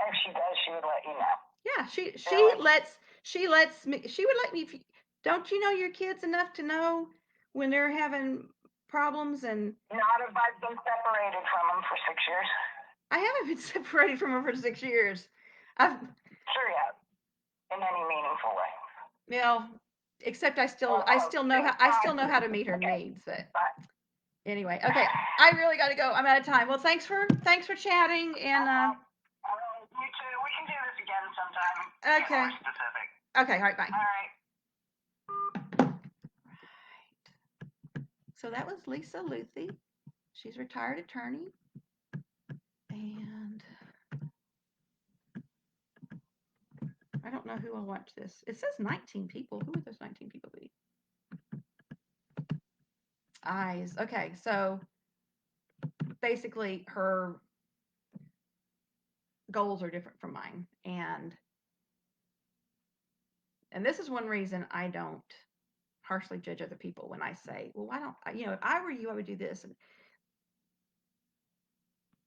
If she does, she would let you know. Yeah, Really? she lets me. She would let me. Don't you know your kids enough to know when they're having problems? And Not if I've been separated from him for 6 years. I haven't been separated from her for 6 years. I've Sure you have. In any meaningful way. well, except I still know how to meet her needs. But anyway, okay, I really got to go. I'm out of time. Well, thanks for chatting, and You too. We can do this again sometime. okay, Get more specific. okay, all right, bye. All right. So that was Lisa Luthi. She's a retired attorney, and I don't know who will watch this. It says 19 people. Who would those 19 people be? Eyes. Okay, so basically her goals are different from mine, and this is one reason I don't harshly judge other people when I say, well, why don't if I were you, I would do this. And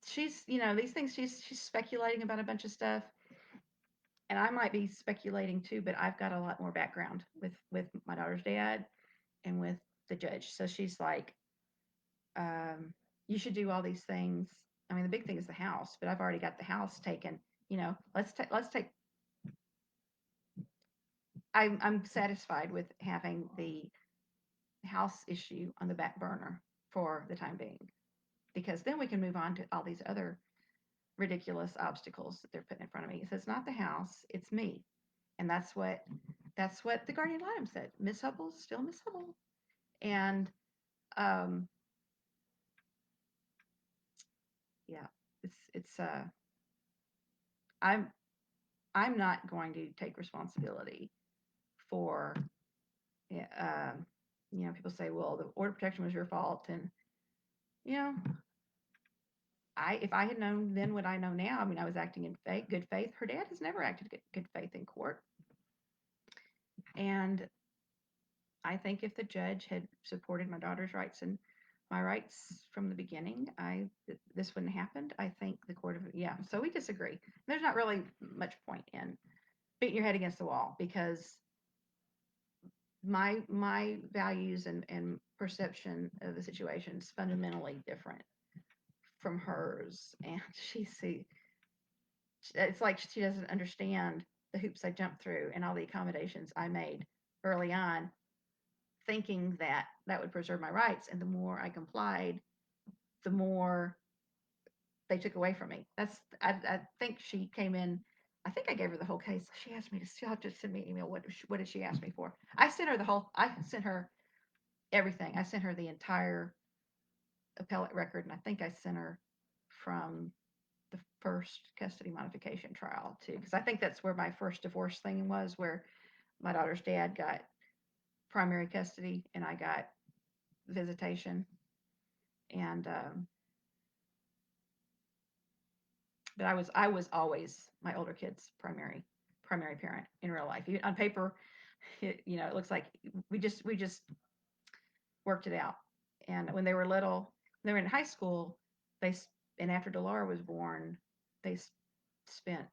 she's, these things, she's speculating about a bunch of stuff, and I might be speculating too, but I've got a lot more background with my daughter's dad and with the judge. So she's like, you should do all these things. I mean, the big thing is the house, but I've already got the house taken. Let's take. I'm satisfied with having the house issue on the back burner for the time being, because then we can move on to all these other ridiculous obstacles that they're putting in front of me. So it's not the house, it's me. And that's what the guardian ad litem said. Miss Hubble's still Miss Hubble. And um yeah, it's I'm I'm not going to take responsibility for yeah, people say, well, the order of protection was your fault, and you know, if I had known then what I know now, I mean, I was acting in good faith. Her dad has never acted good faith in court, and I think if the judge had supported my daughter's rights and my rights from the beginning, this wouldn't have happened. I think the court of yeah. So we disagree. There's not really much point in beating your head against the wall, because my values and perception of the situation is fundamentally different from hers, and it's like she doesn't understand the hoops I jumped through and all the accommodations I made early on, thinking that that would preserve my rights. And the more I complied, the more they took away from me. I think she came in I think I gave her the whole case. She asked me to. She'll have to send me an email. What did she ask me for? I sent her the whole. I sent her everything. I sent her the entire appellate record, and I think I sent her from the first custody modification trial too, because I think that's where my first divorce thing was, where my daughter's dad got primary custody and I got visitation, and but I was always my older kid's primary parent in real life. Even on paper, it looks like we just worked it out. And when they were little, they were in high school. They and after Delora was born, they spent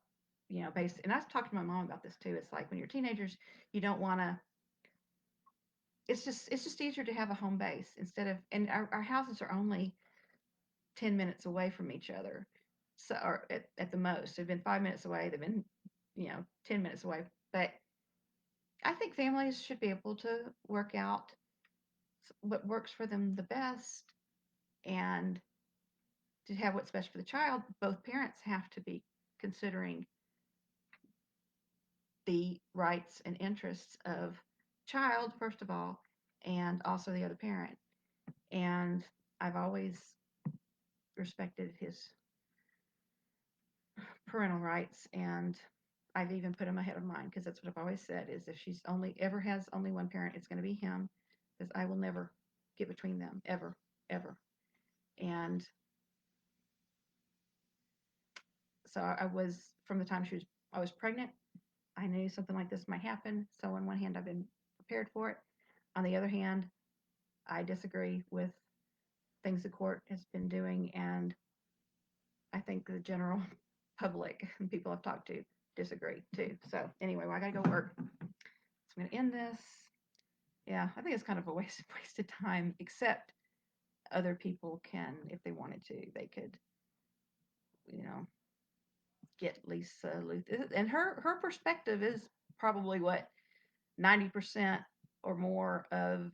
based. And I was talking to my mom about this too. It's like when you're teenagers, you don't want to. It's just easier to have a home base instead of. And our houses are only 10 minutes away from each other, so or at the most. They've been 5 minutes away. They've been 10 minutes away. But I think families should be able to work out what works for them the best, and to have what's best for the child, both parents have to be considering the rights and interests of child, first of all, and also the other parent. And I've always respected his parental rights, and I've even put him ahead of mine because that's what I've always said is if she's only ever has only one parent, it's going to be him because I will never get between them ever, ever. And so I was from the time I was pregnant. I knew something like this might happen. So on one hand, I've been prepared for it. On the other hand, I disagree with things the court has been doing, and I think the general public and people I've talked to disagree too. So anyway, well, I gotta go work. So I'm gonna end this. Yeah, I think it's kind of a wasted time, except other people can, if they wanted to, they could, you know, get Lisa Luth. And her perspective is probably what 90% or more of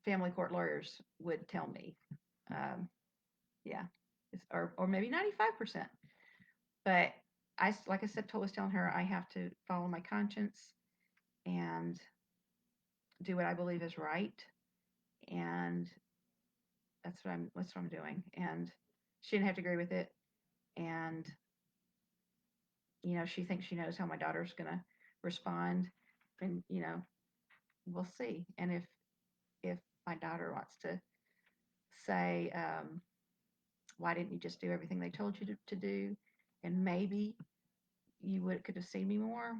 family court lawyers would tell me. Um, yeah, or maybe 95%. But like I said, was telling her I have to follow my conscience and do what I believe is right, and that's what I'm doing. And she didn't have to agree with it, and she thinks she knows how my daughter's gonna respond, and we'll see. And if my daughter wants to say, why didn't you just do everything they told you to do, and maybe you could have seen me more,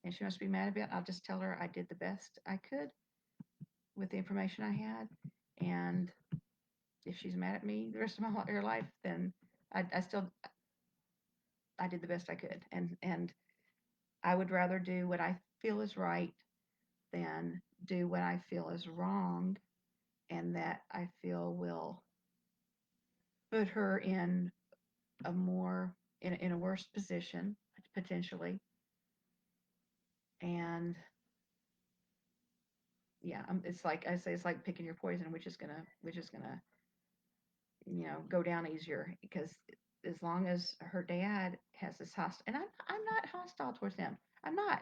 and she wants to be mad about it, I'll just tell her I did the best I could with the information I had. And if she's mad at me the rest of her life, then I still I did the best I could. And I would rather do what I feel is right than do what I feel is wrong, and that I feel will put her in a worse position potentially. And yeah, it's like I say, it's like picking your poison, which is gonna go down easier, because as long as her dad has this hostile, and I'm not hostile towards him. I'm not.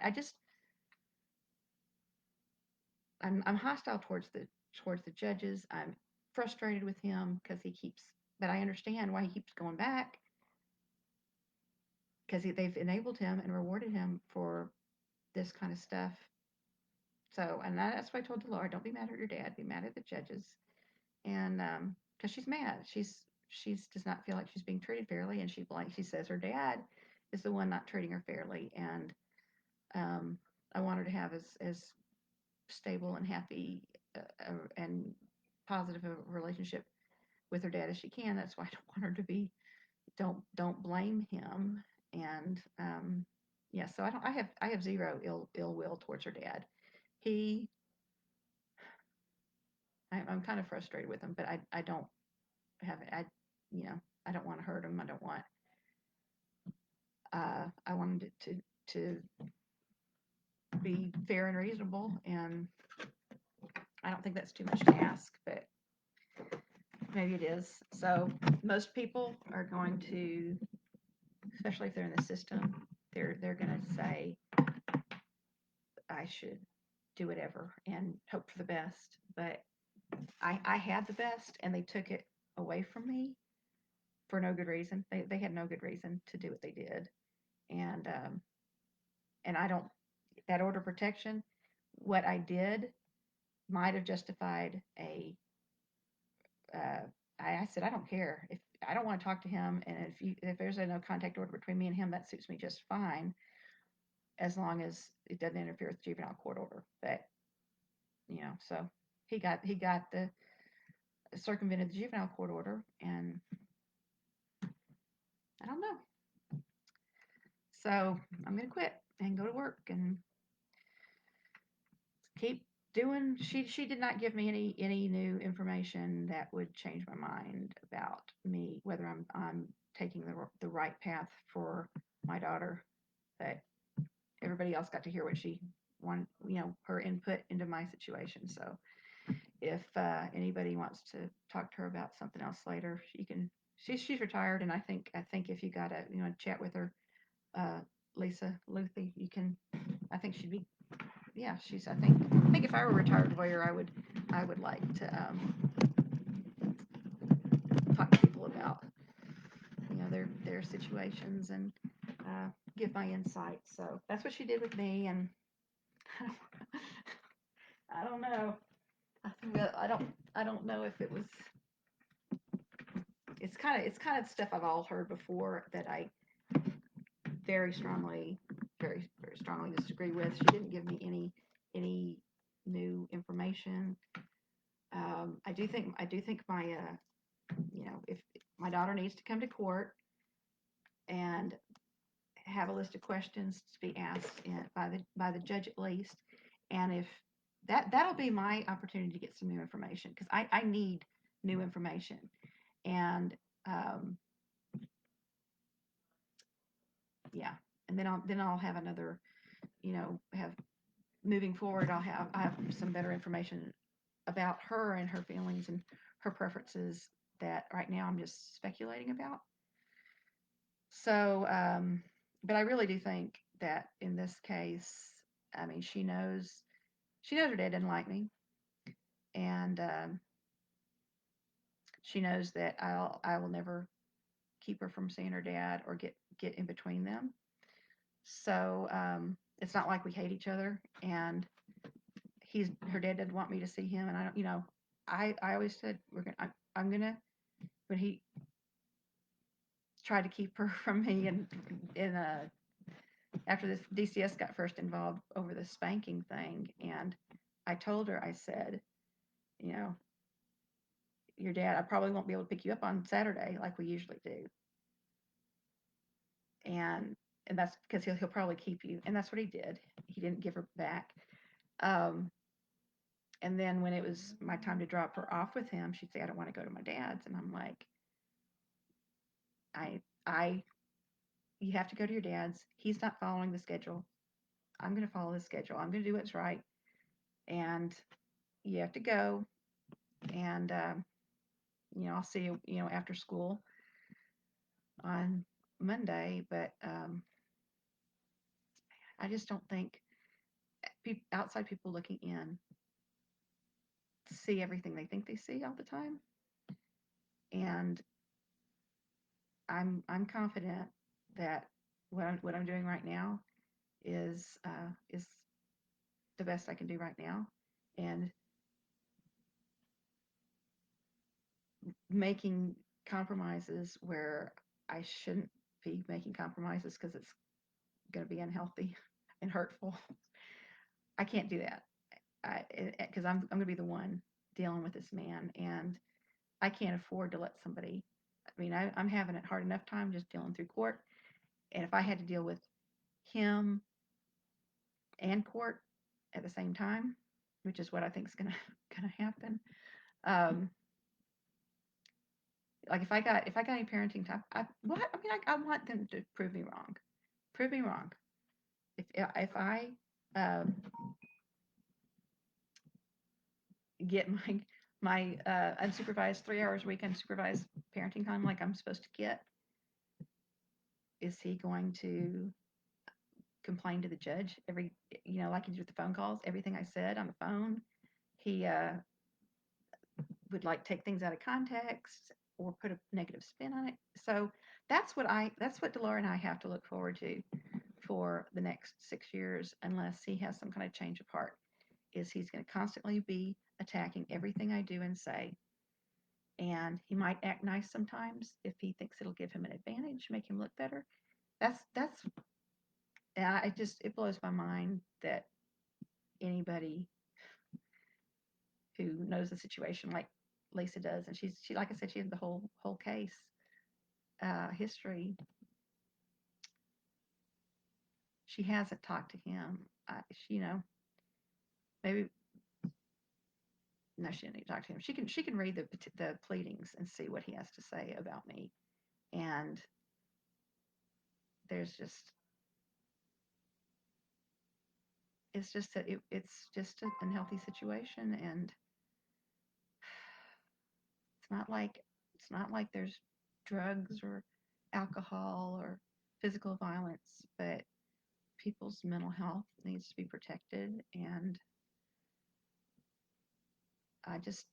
I'm hostile towards the judges. I'm frustrated with him because but I understand why he keeps going back, because they've enabled him and rewarded him for this kind of stuff. So, and that's why I told Delora, don't be mad at your dad, be mad at the judges. And because she's mad, she's does not feel like she's being treated fairly, and she says her dad is the one not treating her fairly. And I want her to have as stable and happy and positive a relationship with her dad as she can. That's why I don't want her to be. Don't blame him. And yeah, so I have zero ill will towards her dad. He I'm kind of frustrated with him, but I don't have I you know I don't want to hurt him. I wanted it to be fair and reasonable, and I don't think that's too much to ask, but maybe it is. So most people are going to especially if they're in the system, they're gonna say I should do whatever and hope for the best. But I had the best, and they took it away from me for no good reason. They had no good reason to do what they did, and I don't, that order of protection. What I did might have justified a. Uh, I said I don't care if I don't want to talk to him, and if there's a no contact order between me and him, that suits me just fine, as long as it doesn't interfere with the juvenile court order. But so he got the circumvented the juvenile court order, and I don't know. So I'm gonna quit and go to work and keep doing. She did not give me any new information that would change my mind about me, whether I'm taking the right path for my daughter. But everybody else got to hear what she wanted, her input into my situation. So if anybody wants to talk to her about something else later, she can. She's retired, and I think if you got to chat with her, uh, Lisa Luthi, you can. I think she'd be. Yeah, she's. I think if I were a retired lawyer, I would like to talk to people about their situations and give my insight. So that's what she did with me, and I don't know. I don't know if it was. It's kind of stuff I've all heard before that I very strongly, very very strongly disagree with. She didn't give me any new information. I do think my if my daughter needs to come to court and have a list of questions to be asked by the judge at least, and if that'll be my opportunity to get some new information because I need new information, and um, yeah, and then I'll have another, have moving forward. I have some better information about her and her feelings and her preferences that right now I'm just speculating about. So, but I really do think that in this case, I mean, she knows her dad didn't like me, and she knows that I will never keep her from seeing her dad or get in between them. So it's not like we hate each other, and her dad didn't want me to see him, and I don't, I always said I'm gonna when he tried to keep her from me, and in after this DCS got first involved over the spanking thing, and I told her, I said, you know, your dad, I probably won't be able to pick you up on Saturday like we usually do, and that's because he'll probably keep you, and that's what he did. He didn't give her back. Um, and then when it was my time to drop her off with him, she'd say, I don't want to go to my dad's, and I'm like, I you have to go to your dad's. He's not following the schedule. I'm going to follow the schedule. I'm going to do what's right, and you have to go. And I'll see you, after school on Monday. But I just don't think outside people looking in see everything they think they see all the time. And I'm confident that what I'm doing right now is the best I can do right now, and making compromises where I shouldn't be making compromises because it's going to be unhealthy and hurtful. I can't do that because I'm going to be the one dealing with this man, and I can't afford to let somebody. I mean, I'm having a hard enough time just dealing through court, and if I had to deal with him and court at the same time, which is what I think is gonna happen. Um, like if I got any parenting time, I want them to prove me wrong. Prove me wrong. If I um, get my unsupervised 3 hours a week unsupervised parenting time like I'm supposed to get, Is he going to complain to the judge every, like he did with the phone calls, everything I said on the phone? He would like take things out of context or put a negative spin on it. So that's what Delora and I have to look forward to for the next 6 years, unless he has some kind of change of heart. Is he's going to constantly be attacking everything I do and say, and he might act nice sometimes if he thinks it'll give him an advantage, make him look better. That's I just it blows my mind that anybody who knows the situation like Lisa does, and she like I said, she has the whole case history. She hasn't talked to him. Maybe no, she didn't need to talk to him. She can read the pleadings and see what he has to say about me. And there's just it's just that it's just an unhealthy situation, and it's not like there's drugs or alcohol or physical violence, but people's mental health needs to be protected. And I just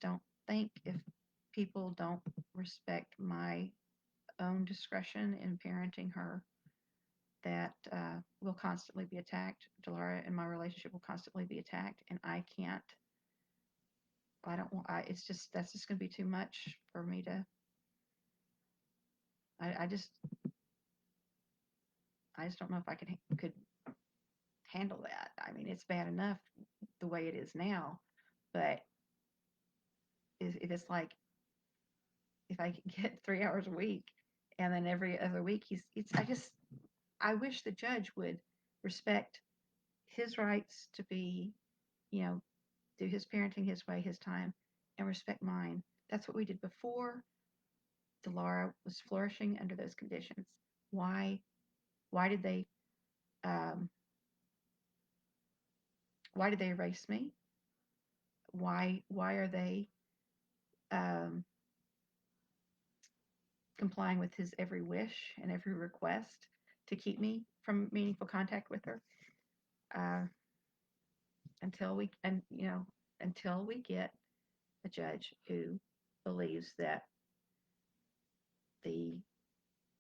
don't think, if people don't respect my own discretion in parenting her, that will constantly be attacked. Delara and my relationship will constantly be attacked, and I can't. I don't want. It's just that's just going to be too much for me to. I just don't know if I could handle that. I mean, it's bad enough the way it is now, but if it's like, if I could get 3 hours a week, and then every other week I wish the judge would respect his rights to be, you know, do his parenting his way, his time, and respect mine. That's what we did before Delara was flourishing under those conditions. Why? Why did they? Um, why did they erase me? Why are they um, complying with his every wish and every request to keep me from meaningful contact with her? Uh, until we and you know until we get a judge who believes that the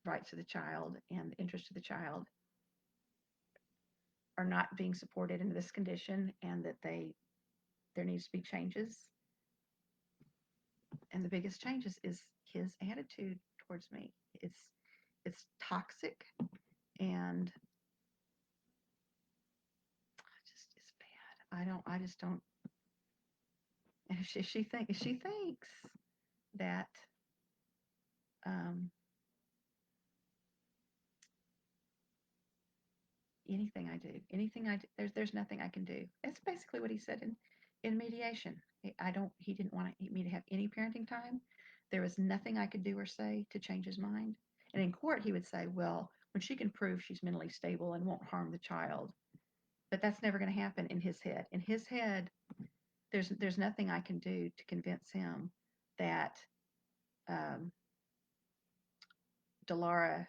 rights of the child and the interest of the child are not being supported in this condition, and that there needs to be changes. And the biggest changes is his attitude towards me. It's toxic, and it's bad. I just don't. And if she thinks that um, anything I do, there's nothing I can do. That's basically what he said in mediation. He didn't want me to have any parenting time. There was nothing I could do or say to change his mind. And in court, he would say, well, when she can prove she's mentally stable and won't harm the child. But that's never going to happen in his head. In his head, there's nothing I can do to convince him that um, Delara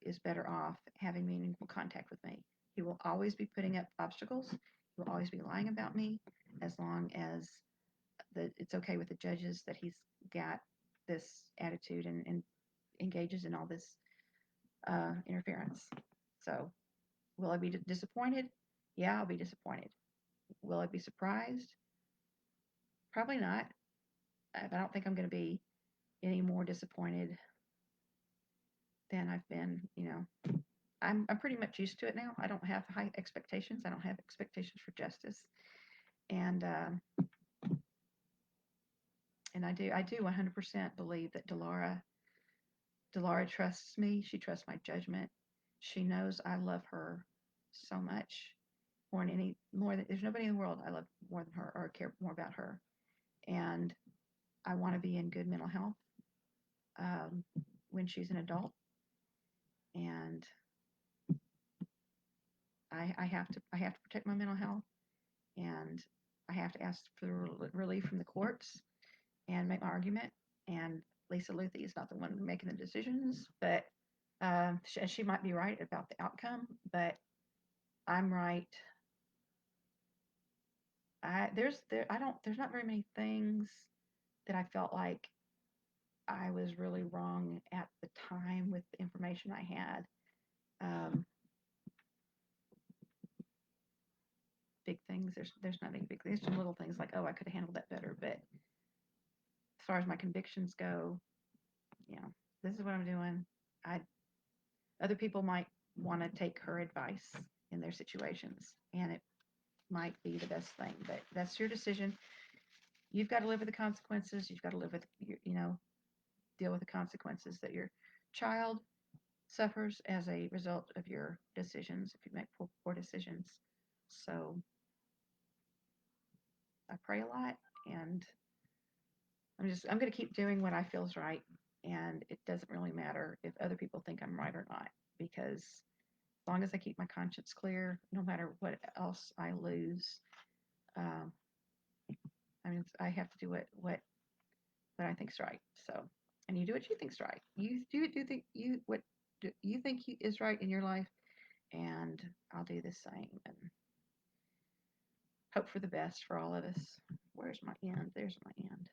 is better off having meaningful contact with me. He will always be putting up obstacles. He will always be lying about me, as long as it's okay with the judges that he's got this attitude and engages in all this interference. So, will I be disappointed? Yeah, I'll be disappointed. Will I be surprised? Probably not. I don't think I'm going to be any more disappointed than I've been. I'm pretty much used to it now. I don't have high expectations. I don't have expectations for justice, and I do 100% believe that Delara trusts me. She trusts my judgment. She knows I love her so much, more than there's nobody in the world I love more than her or care more about her. And I want to be in good mental health um, when she's an adult, and I have to protect my mental health, and I have to ask for relief from the courts and make my argument. And Lisa Luthi is not the one making the decisions, but And she might be right about the outcome, but I'm right. There's not very many things that I felt like I was really wrong at the time with the information I had. Um, Big things. There's not any big things. There's some little things like, oh, I could have handled that better. But as far as my convictions go, you know, this is what I'm doing. I Other people might want to take her advice in their situations, and it might be the best thing. But that's your decision. You've got to live with the consequences. You've got to live with deal with the consequences that your child suffers as a result of your decisions if you make poor decisions. So I pray a lot, and I'm going to keep doing what I feel is right, and it doesn't really matter if other people think I'm right or not, because as long as I keep my conscience clear, no matter what else I lose, um, I have to do what I think's right. So, and you do what you think's right. You do think you what do you think is right in your life, and I'll do the same and hope for the best for all of us. Where's my end? There's my end.